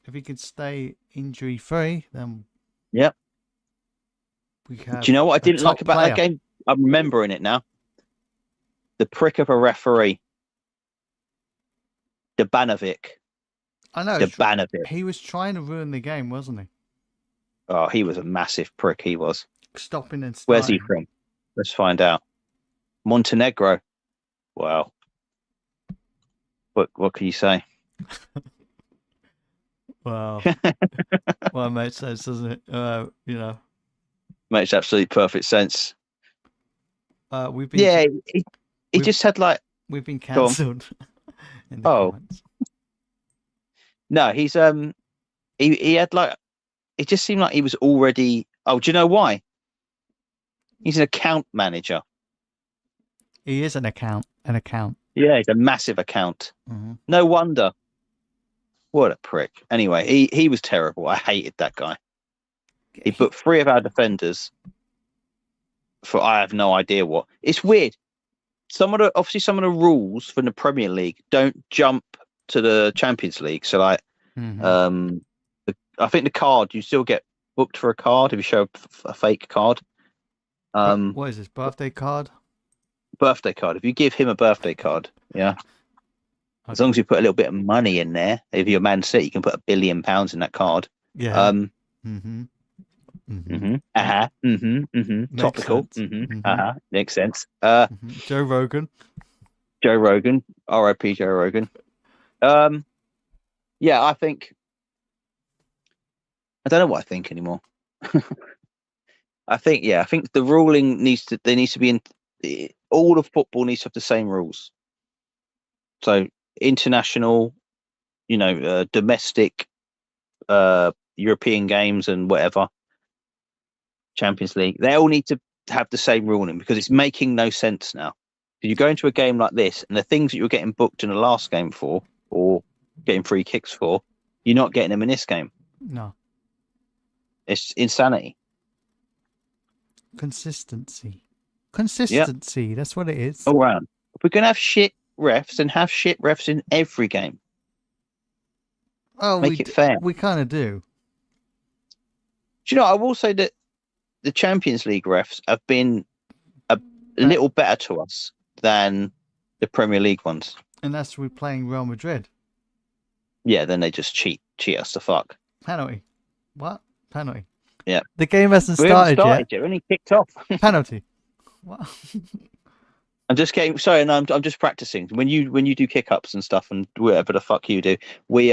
A: If he could stay injury free, then
B: yep.
A: We have.
B: Do you know what I didn't like about that game? I'm remembering it now. The prick of a referee, Debanovic.
A: I know.
B: Debanovic.
A: He was trying to ruin the game, wasn't he?
B: Oh, he was a massive prick. He was.
A: Stopping and starting.
B: Where's he from? Let's find out. Montenegro. Wow. What can you say?
A: Well, it makes sense, doesn't it?
B: Makes absolutely perfect sense.
A: We've been.
B: Yeah, he just had like.
A: We've been cancelled. in the
B: Oh.
A: comments.
B: No, he's he had like, it just seemed like he was already. Oh, do you know why? He's an account manager.
A: He is an account.
B: Yeah, he's a massive account.
A: Mm-hmm.
B: No wonder. What a prick. Anyway, he was terrible. I hated that guy. He booked 3 of our defenders for I have no idea what. It's weird. Some of the rules from the Premier League don't jump to the Champions League. So like,
A: Mm-hmm.
B: I think the card, you still get booked for a card if you show a fake card.
A: What is this, birthday card?
B: Birthday card. If you give him a birthday card, yeah.
A: Okay.
B: As long as you put a little bit of money in there, if you're Man City, you can put £1 billion in that card.
A: Yeah.
B: Topical. Makes sense.
A: Joe Rogan.
B: Joe Rogan. R.I.P. Joe Rogan. Yeah, I think. I don't know what I think anymore. I think the ruling needs to be in. All of football needs to have the same rules. So international, domestic, European games and whatever, Champions League, they all need to have the same ruling because it's making no sense now. You go into a game like this and the things that you're getting booked in the last game for or getting free kicks for, you're not getting them in this game.
A: No.
B: It's insanity.
A: Consistency. That's what it is.
B: All round. If we're going to have shit refs, then have shit refs in every game.
A: Oh,
B: Make it fair.
A: We kind of do.
B: Do you know, I will say that the Champions League refs have been a little better to us than the Premier League ones.
A: And that's we're playing Real Madrid.
B: Yeah, then they just cheat us the fuck.
A: Penalty. What? Penalty.
B: Yeah.
A: The game hasn't
B: We
A: started
B: yet.
A: It
B: only kicked off.
A: Penalty. What?
B: I'm just getting sorry, and I'm just practicing. When you do kick ups and stuff and whatever the fuck you do, we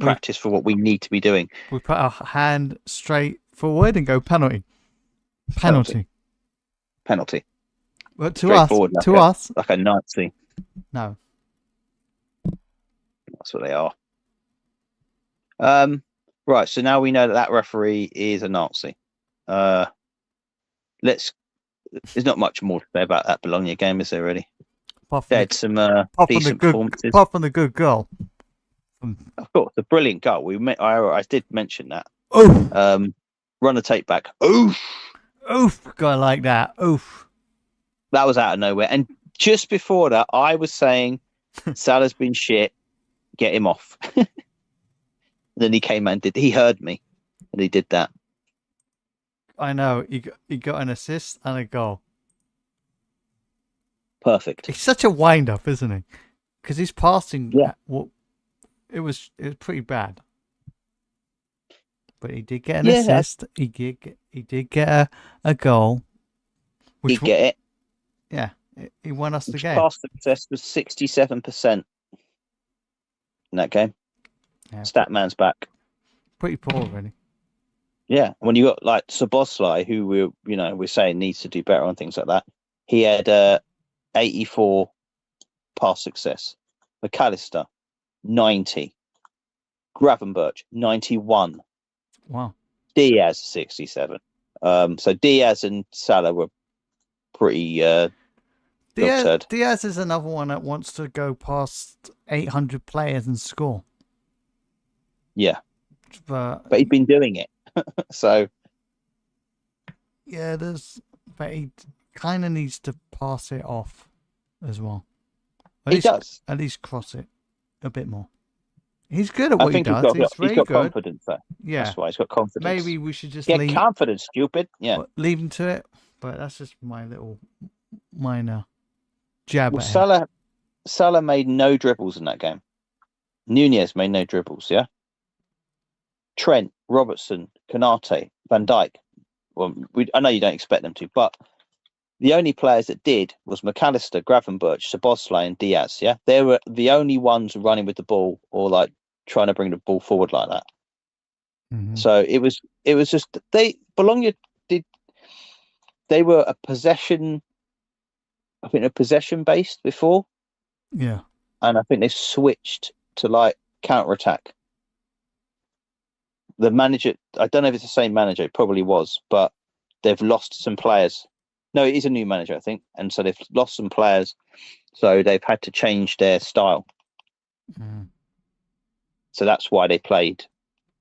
B: practice for what we need to be doing.
A: We put our hand straight forward and go penalty. Penalty. But to us,
B: like a Nazi.
A: No.
B: That's what they are. Right. So now we know that referee is a Nazi. There's not much more to say about that Bologna game, is there really? They had some decent performances.
A: Apart from the good goal.
B: Of course, the brilliant goal. I did mention that.
A: Oof.
B: Run the tape back. Oof.
A: Guy like that. Oof.
B: That was out of nowhere. And just before that, I was saying Salah's been shit. Get him off. Then he came and he heard me, and he did that.
A: I know. He got an assist and a goal.
B: Perfect.
A: He's such a wind up, isn't he? Because he's passing.
B: Yeah.
A: It was pretty bad. But he did get an assist. He did get a goal.
B: He get it.
A: Yeah. He won us the game.
B: Pass success was 67% in that game. Yeah, Statman's back.
A: Pretty poor, really.
B: Yeah, when you got like Szoboszlai, who we're saying needs to do better on things like that. He had 84 pass success. McAllister 90. Gravenberch 91.
A: Wow.
B: Diaz 67. So Diaz and Salah were pretty.
A: Diaz is another one that wants to go past 800 players and score.
B: Yeah,
A: but
B: he's been doing it. So
A: yeah, but he kind of needs to pass it off as well. At least cross it a bit more. He's good at what he does. He's got
B: confidence there.
A: Yeah,
B: that's why he's got confidence.
A: Maybe we should just
B: get confidence, stupid. Yeah,
A: leave him to it. But that's just my little minor jab.
B: Well, Salah made no dribbles in that game. Nunez made no dribbles. Yeah. Trent, Robertson, Konate, Van Dijk. Well, I know you don't expect them to, but the only players that did was McAllister, Gravenberch, Szoboszlai, and Diaz. Yeah, they were the only ones running with the ball or like trying to bring the ball forward like that. Mm-hmm. So it was just Bologna did. They were a possession. I think a possession based before.
A: Yeah.
B: and I think they've switched to like counter attack. The manager, I don't know if it's the same manager, it probably was, but they've lost some players. No, it is a new manager, I think, and so they've lost some players, so they've had to change their style.
A: Mm.
B: So that's why they played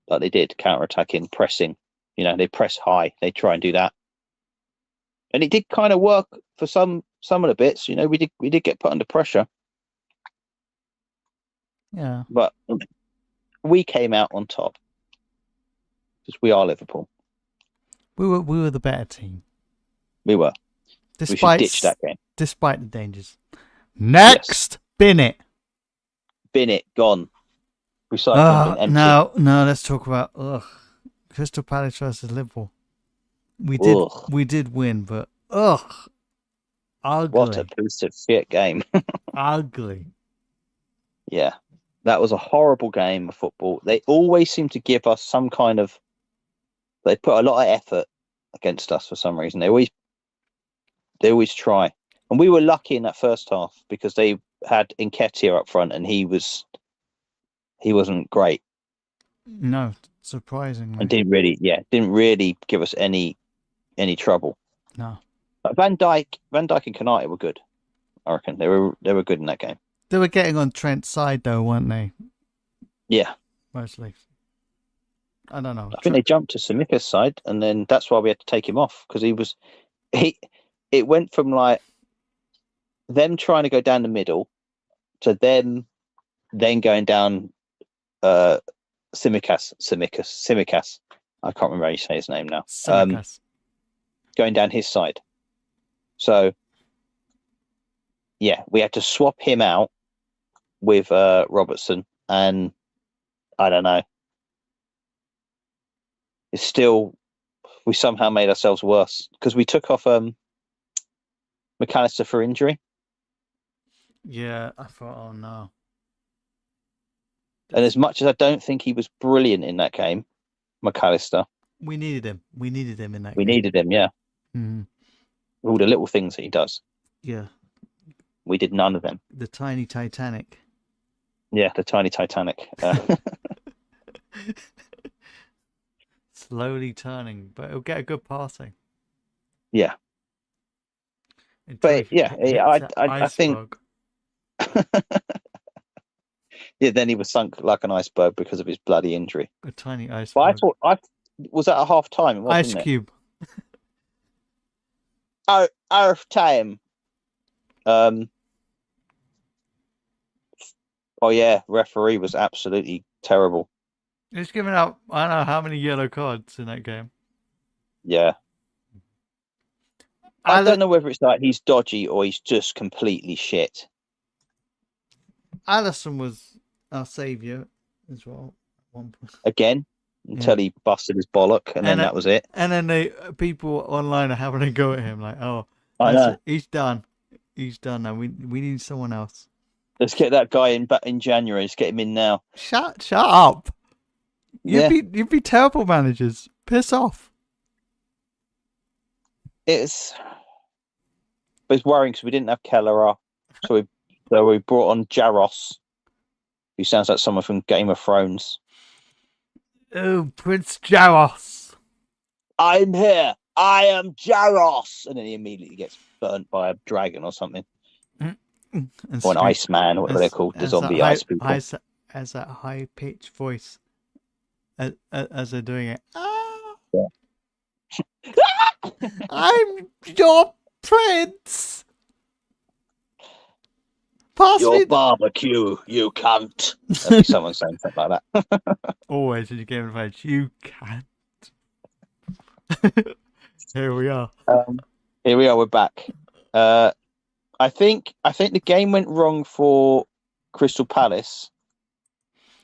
B: like they did, counter attacking, pressing. They press high, they try and do that, and it did kind of work for some of the bits. We did get put under pressure,
A: Yeah.
B: but we came out on top because we are Liverpool.
A: We were the better team.
B: We were. We should ditch that game.
A: Despite the dangers. Next, yes. Bin it.
B: Bin it, gone. Recycling bin empty.
A: No, let's talk about Crystal Palace versus Liverpool. We did win, but ugly.
B: What a piece of shit game.
A: Ugly.
B: Yeah. That was a horrible game of football. They always seem to give us some kind of... They put a lot of effort against us for some reason. They always try. And we were lucky in that first half because they had Nketiah up front and he wasn't great.
A: No, surprisingly.
B: And didn't really give us any trouble.
A: No.
B: But Van Dijk and Konate were good. I reckon they were good in that game.
A: They were getting on Trent's side though, weren't they?
B: Yeah.
A: Mostly. I don't know.
B: I think they jumped to Simika's side, and then that's why we had to take him off because it went from like them trying to go down the middle to them then going down Tsimikas. I can't remember how you say his name now. Going down his side. So yeah, we had to swap him out with Robertson, and I don't know. It's still, we somehow made ourselves worse because we took off McAllister for injury.
A: Yeah, I thought, oh no.
B: And as much as I don't think he was brilliant in that game, McAllister.
A: We needed him. We needed him in that game.
B: We needed him, yeah.
A: Mm-hmm.
B: All the little things that he does.
A: Yeah.
B: We did none of them.
A: The tiny Titanic.
B: Yeah, the tiny Titanic.
A: Slowly turning, but it'll get a good passing.
B: Yeah. But yeah, I think. Yeah, then he was sunk like an iceberg because of his bloody injury.
A: A tiny iceberg.
B: But I was at a half time.
A: Ice cube.
B: Half time. Oh yeah, referee was absolutely terrible.
A: He's giving out I don't know how many yellow cards in that game.
B: Yeah. I don't know whether it's like he's dodgy or he's just completely shit.
A: Alisson was our saviour as well.
B: Again, until he busted his bollock, and then that was it.
A: And then people online are having a go at him, like, "Oh,
B: I know.
A: He's done. He's done now. We need someone else.
B: Let's get that guy in January. Let's get him in now."
A: Shut up. You'd be terrible managers. Piss off.
B: It's worrying because we didn't have Keller, so we brought on Jaros, who sounds like someone from Game of Thrones.
A: Oh, Prince Jaros!
B: I'm here. I am Jaros, and then he immediately gets burnt by a dragon or something, or an ice man, or whatever they're called, the zombie ice people.
A: As that high pitched voice, as they're doing it.
B: Yeah.
A: I'm your prince. Pass
B: your
A: me
B: barbecue, you cunt. That'd be someone saying something like that.
A: Always in your game of age, you can't. Here we are.
B: We're back. I think the game went wrong for Crystal Palace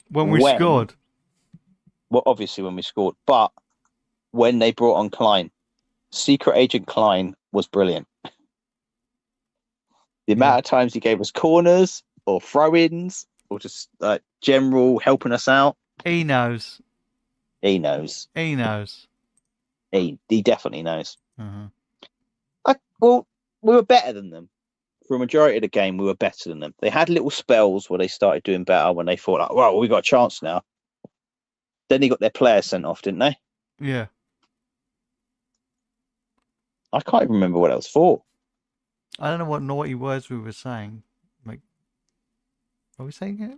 A: when we scored.
B: Well, obviously when we scored, but when they brought on Klein, Secret Agent Klein was brilliant. The amount of times he gave us corners or throw-ins or just general helping us out.
A: He knows.
B: He knows.
A: He knows.
B: He definitely knows.
A: Mm-hmm.
B: Well, we were better than them for a majority of the game, we were better than them. They had little spells where they started doing better when they thought, like, well, we got a chance now. Then they got their players sent off, didn't they?
A: Yeah.
B: I can't even remember what it was for.
A: I don't know what naughty words we were saying. Like, what were we saying here?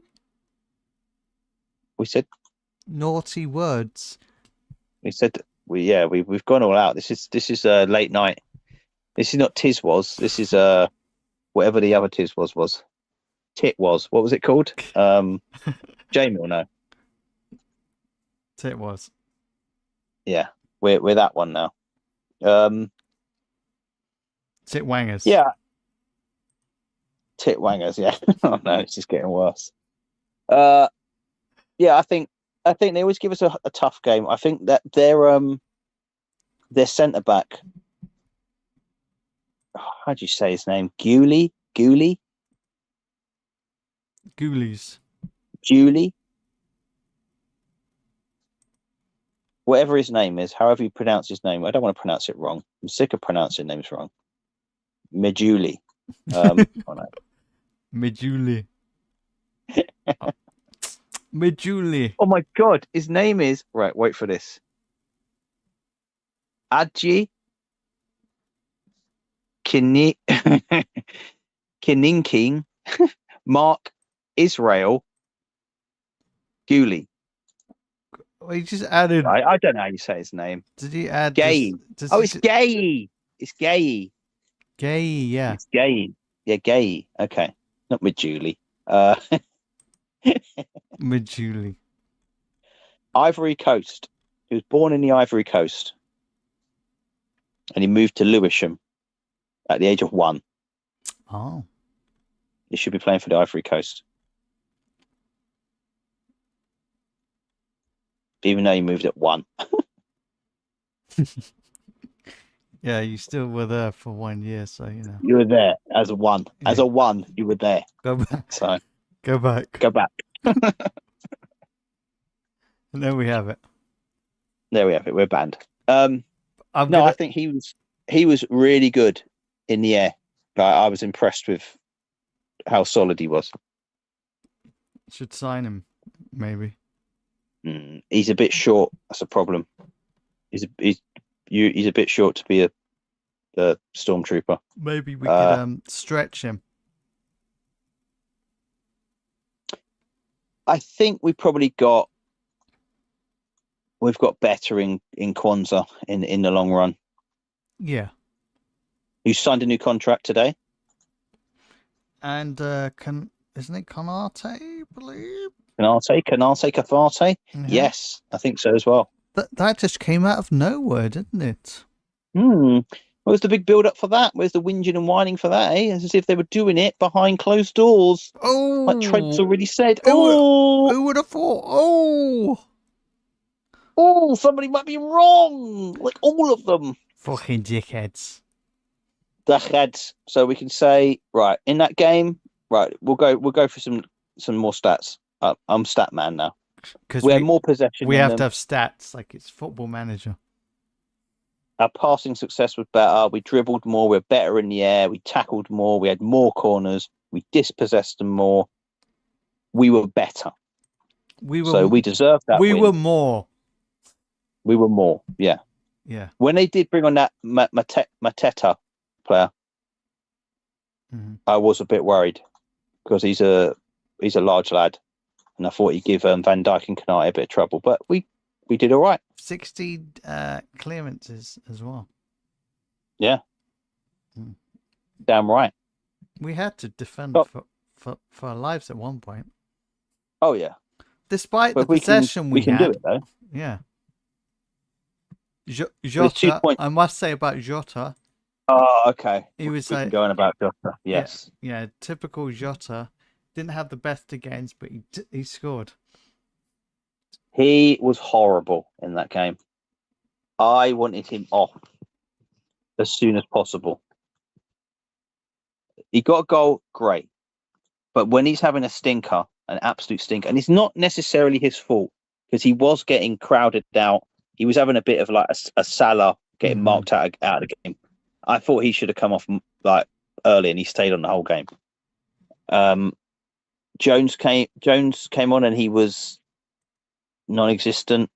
B: We said
A: Naughty words.
B: we've gone all out. This is late night. This is not Tiz was. This is whatever the other Tiz was. Tit was. What was it called? Jamie will know.
A: Tit was.
B: Yeah, we're that one now.
A: Tit wangers.
B: Yeah. Tit wangers, yeah. Oh no, it's just getting worse. Yeah, I think they always give us a tough game. I think that their centre back, how do you say his name? Ghoulies. Whatever his name is, however you pronounce his name, I don't want to pronounce it wrong. I'm sick of pronouncing names wrong. Mejuli. Oh no.
A: Mejuli. Mejuli.
B: Oh my god, his name is right. Wait for this. Adji Kininking Mark Israel Guli.
A: Well, he just added.
B: I don't know how you say his name.
A: Did he add
B: Gay? It's Gay. It's Gay.
A: Gay, yeah.
B: It's Gay. Yeah, Gay. Okay, not with Julie.
A: Mejuli.
B: Ivory Coast. He was born in the Ivory Coast, and he moved to Lewisham at the age of 1.
A: Oh.
B: He should be playing for the Ivory Coast, even though he moved at 1.
A: Yeah, you still were there for 1 year, so you know.
B: You were there as a 1.
A: Yeah.
B: As a 1, you were there.
A: Go back.
B: So
A: Go back.
B: go back.
A: And there we have it.
B: There we have it. We're banned.
A: I'm
B: No,
A: gonna...
B: I think he was really good in the air. I was impressed with how solid he was.
A: Should sign him, maybe.
B: He's a bit short. That's a problem. He's a bit short to be a stormtrooper.
A: Maybe we could stretch him.
B: I think we've got better in Kwanzaa in the long run.
A: Yeah.
B: You signed a new contract today.
A: And isn't it Canate, I believe?
B: Canate, Kafate?
A: Yeah.
B: Yes, I think so as well.
A: That just came out of nowhere, didn't it?
B: Where's the big build up for that? Where's the whinging and whining for that, eh? As if they were doing it behind closed doors.
A: Oh,
B: like Trent's already said.
A: Who would have thought?
B: Oh, somebody might be wrong. Like all of them.
A: Fucking dickheads.
B: Dickheads. So we can say, right, in that game, right, we'll go for some more stats. I'm stat man now.
A: Because
B: we had more possession.
A: We have to have stats, like it's Football Manager.
B: Our passing success was better. We dribbled more. We were better in the air. We tackled more. We had more corners. We dispossessed them more. We were better. We deserved that.
A: We were more.
B: We were more. Yeah.
A: Yeah.
B: When they did bring on that Mateta player, I was a bit worried because he's a large lad, and I thought he'd give Van Dijk and Canate a bit of trouble. But we did all right.
A: 60 clearances as well.
B: Yeah. Damn right.
A: We had to defend for our lives at one point.
B: Oh yeah.
A: Despite the possession we
B: can
A: had.
B: do it though.
A: Yeah. Jota, I must say about Jota.
B: Oh, okay.
A: He was
B: going about Jota. Yes.
A: Yeah, typical Jota. Didn't have the best against, but he scored.
B: He was horrible in that game. I wanted him off as soon as possible. He got a goal, great. But when he's having a stinker, an absolute stinker, and it's not necessarily his fault because he was getting crowded out. He was having a bit of like a Salah getting marked out of the game. I thought he should have come off like early, and he stayed on the whole game. Jones came on, and he was non-existent.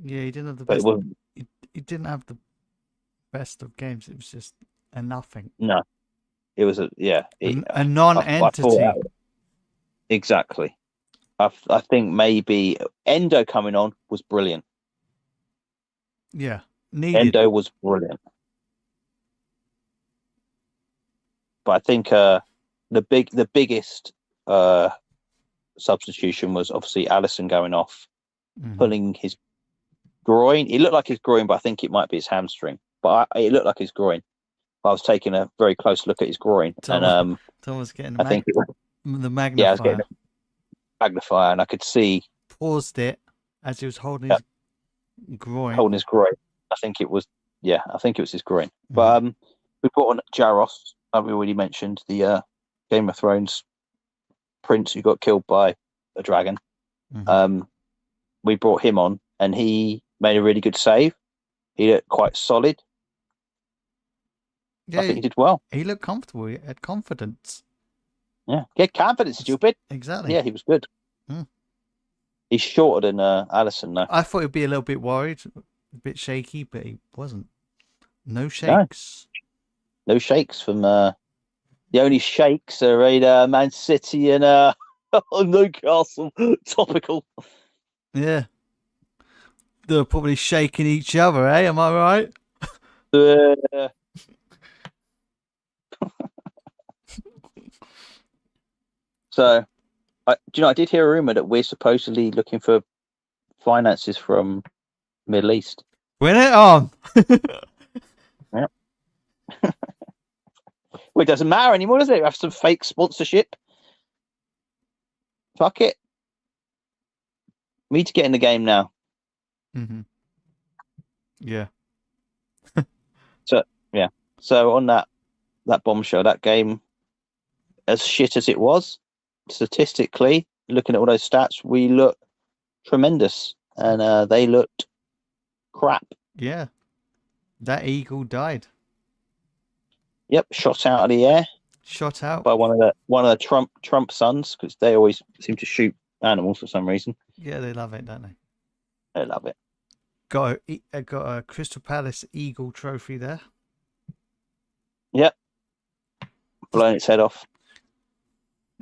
A: Yeah, he didn't have the
B: But it
A: best.
B: wasn't.
A: He didn't have the best of games. It was just a nothing.
B: No, it was a
A: A
B: I thought
A: non-entity.
B: exactly. I think maybe Endo coming on was brilliant.
A: Yeah, needed.
B: Endo was brilliant. But I think the biggest substitution was obviously Allison going off, pulling his groin. It looked like his groin, but I think it might be his hamstring. But it looked like his groin. I was taking a very close look at his groin, and
A: Tom was getting
B: I think it was,
A: the magnifier.
B: yeah, I was getting a magnifier, and I could see
A: paused it as he was holding his groin.
B: I think it was his groin. But we brought on Jaros. We already mentioned the Game of Thrones prince who got killed by a dragon. We brought him on, and he made a really good save. He looked quite solid.
A: Yeah,
B: I think he did well.
A: He looked comfortable. He had confidence.
B: Yeah, get confidence, stupid.
A: Exactly.
B: Yeah, he was good. He's shorter than Allison, though.
A: I thought he'd be a little bit worried, a bit shaky, but he wasn't. No shakes.
B: No shakes from. The only shakes are in Man City and Newcastle. Topical.
A: Yeah. They're probably shaking each other, eh? Am I right?
B: So, do you know, I did hear a rumor that we're supposedly looking for finances from Middle East.
A: Win it on.
B: Yeah. Well, it doesn't matter anymore, does it? We have some fake sponsorship. Fuck it. We need to get in the game now.
A: Yeah.
B: So on that bombshell, that game, as shit as it was, statistically, looking at all those stats, we look tremendous, and they looked crap.
A: Yeah. That eagle died.
B: Yep, shot out of the air.
A: Shot out
B: by one of the Trump sons, because they always seem to shoot animals for some reason.
A: Yeah, they love it, don't they?
B: They love it.
A: Got a Crystal Palace Eagle trophy there.
B: Yep. Blown its head off.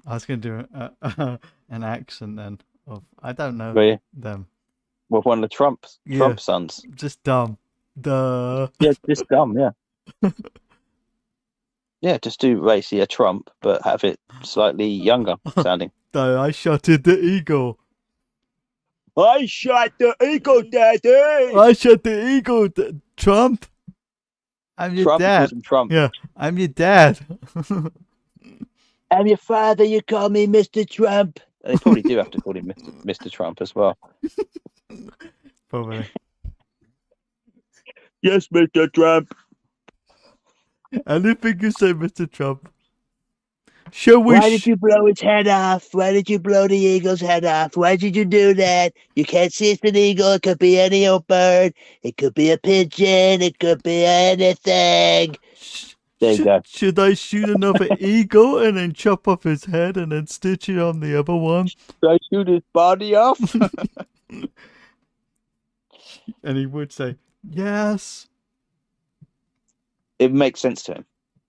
A: I was going to do an accent then of I don't know them.
B: With one of the Trump sons.
A: Just dumb. Duh.
B: Yeah, just dumb. Yeah. Yeah, just do basically a Trump, but have it slightly younger sounding.
A: No, I shot at the eagle.
B: I shot the eagle, Daddy.
A: I shot the eagle, Trump. I'm your dad.
B: Trump.
A: Yeah, I'm your dad.
B: I'm your father. You call me Mr. Trump. They probably do have to call him Mr. Trump as well.
A: Probably.
B: Yes, Mr. Trump.
A: Anything you say, Mr. Trump. Shall we?
B: Why did you blow its head off? Why did you blow the eagle's head off? Why did you do that? You can't see it's an eagle. It could be any old bird. It could be a pigeon. It could be anything. There you go.
A: Should I shoot another eagle and then chop off his head and then stitch it on the other one?
B: Should I shoot his body off?
A: And he would say, yes.
B: It makes sense to him.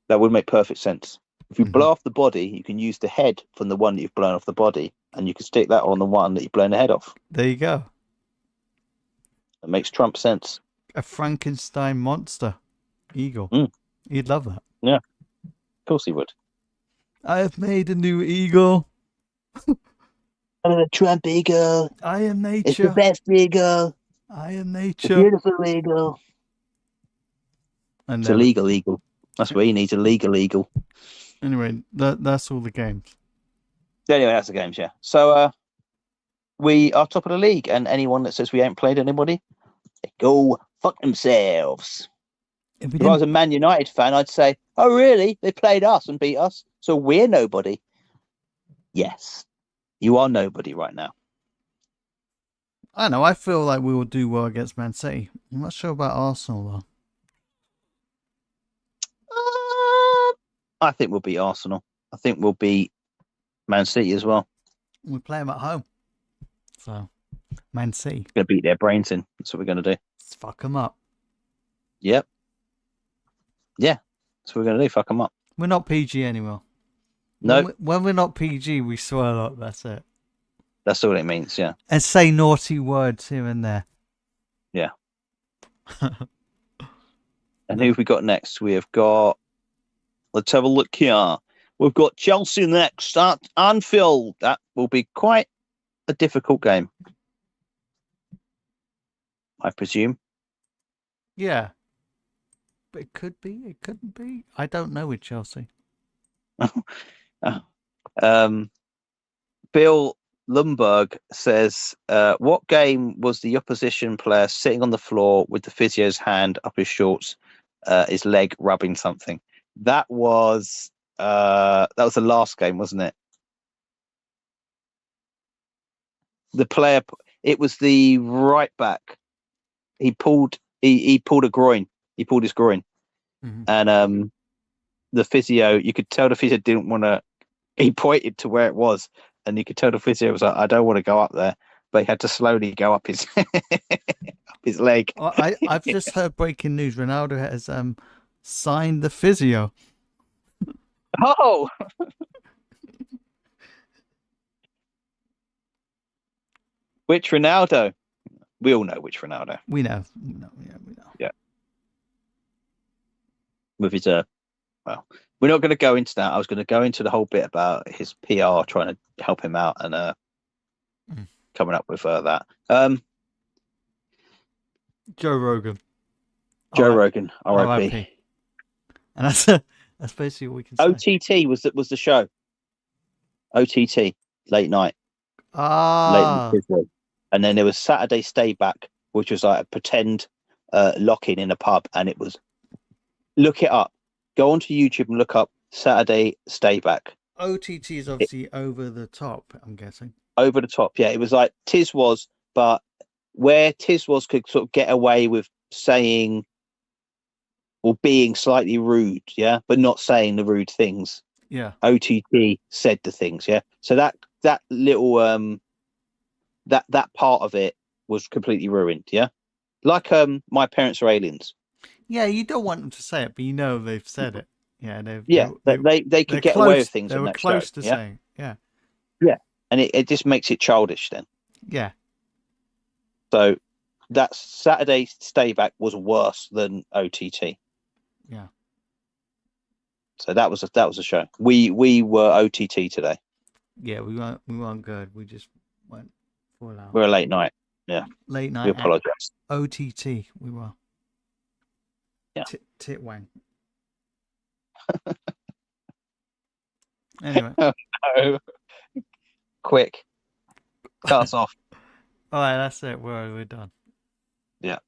B: That would make perfect sense. If you blow off the body, you can use the head from the one that you've blown off the body, and you can stick that on the one that you've blown the head off.
A: There you go.
B: It makes Trump sense.
A: A Frankenstein monster eagle. He'd love that.
B: Yeah, of course he would.
A: I have made a new eagle.
B: I'm a Trump eagle.
A: I am nature.
B: It's the best eagle.
A: I am nature.
B: A beautiful eagle.
A: And
B: it's a legal eagle. That's what he needs, a legal eagle.
A: Anyway, that's all the games.
B: Anyway, that's the games, yeah. So we are top of the league, and anyone that says we ain't played anybody, they go fuck themselves. If I was a Man United fan, I'd say, oh really? They played us and beat us, so we're nobody. Yes, you are nobody right now.
A: I don't know, I feel like we will do well against Man City. I'm not sure about Arsenal though.
B: I think we'll beat Arsenal. I think we'll beat Man City as well.
A: We play them at home. So, Man City.
B: Going to beat their brains in. That's what we're going to do.
A: Let's fuck them up.
B: Yep. Yeah. That's what we're going to do. Fuck them up.
A: We're not PG anymore.
B: No.
A: When we're not PG, we swear a lot. That's it.
B: That's all it means. Yeah.
A: And say naughty words here and there.
B: Yeah. And who have we got next? We have got. Let's have a look here. We've got Chelsea next at Anfield. That will be quite a difficult game, I presume.
A: Yeah. But it could be. It couldn't be. I don't know with Chelsea.
B: Bill Lumberg says, what game was the opposition player sitting on the floor with the physio's hand up his shorts, his leg rubbing something? That was the last game, wasn't it? The player, it was the right back. He pulled a groin. He pulled his groin, and the physio. You could tell the physio didn't want to. He pointed to where it was, and you could tell the physio was like, "I don't want to go up there," but he had to slowly go up his up his leg.
A: I've just heard breaking news. Ronaldo has signed the physio.
B: Oh. Which Ronaldo? We all know which Ronaldo.
A: We know.
B: Yeah. With his well, we're not going to go into that. I was going to go into the whole bit about his PR trying to help him out and coming up with that.
A: Joe Rogan.
B: Rogan, R.I.P.
A: And that's basically what we can say.
B: OTT was the show. OTT, late night.
A: Ah.
B: Late night. And then there was Saturday Stay Back, which was like a pretend lock-in in a pub, and it was. Look it up. Go onto YouTube and look up Saturday Stay Back.
A: OTT is obviously over the top, I'm guessing.
B: Over the top, yeah. It was like Tiz was, but where Tiz was could sort of get away with saying or being slightly rude, yeah, but not saying the rude things.
A: Yeah.
B: OTT said the things, yeah. So that little that part of it was completely ruined, yeah. Like My Parents Are Aliens.
A: Yeah, you don't want them to say it, but you know they've said it. Yeah,
B: they could get away with things.
A: They were close to saying, yeah,
B: and it just makes it childish then.
A: Yeah.
B: So that Saturday Stay Back was worse than OTT.
A: Yeah.
B: So that was a show. We were OTT today.
A: Yeah, we weren't good. We just went full out.
B: We're a late night. Yeah.
A: Late night.
B: We apologise.
A: OTT. We were.
B: Yeah.
A: Tit wang. Anyway.
B: Oh, quick. Cut us off.
A: All right, that's it. We're done.
B: Yeah.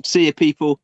B: See you, people.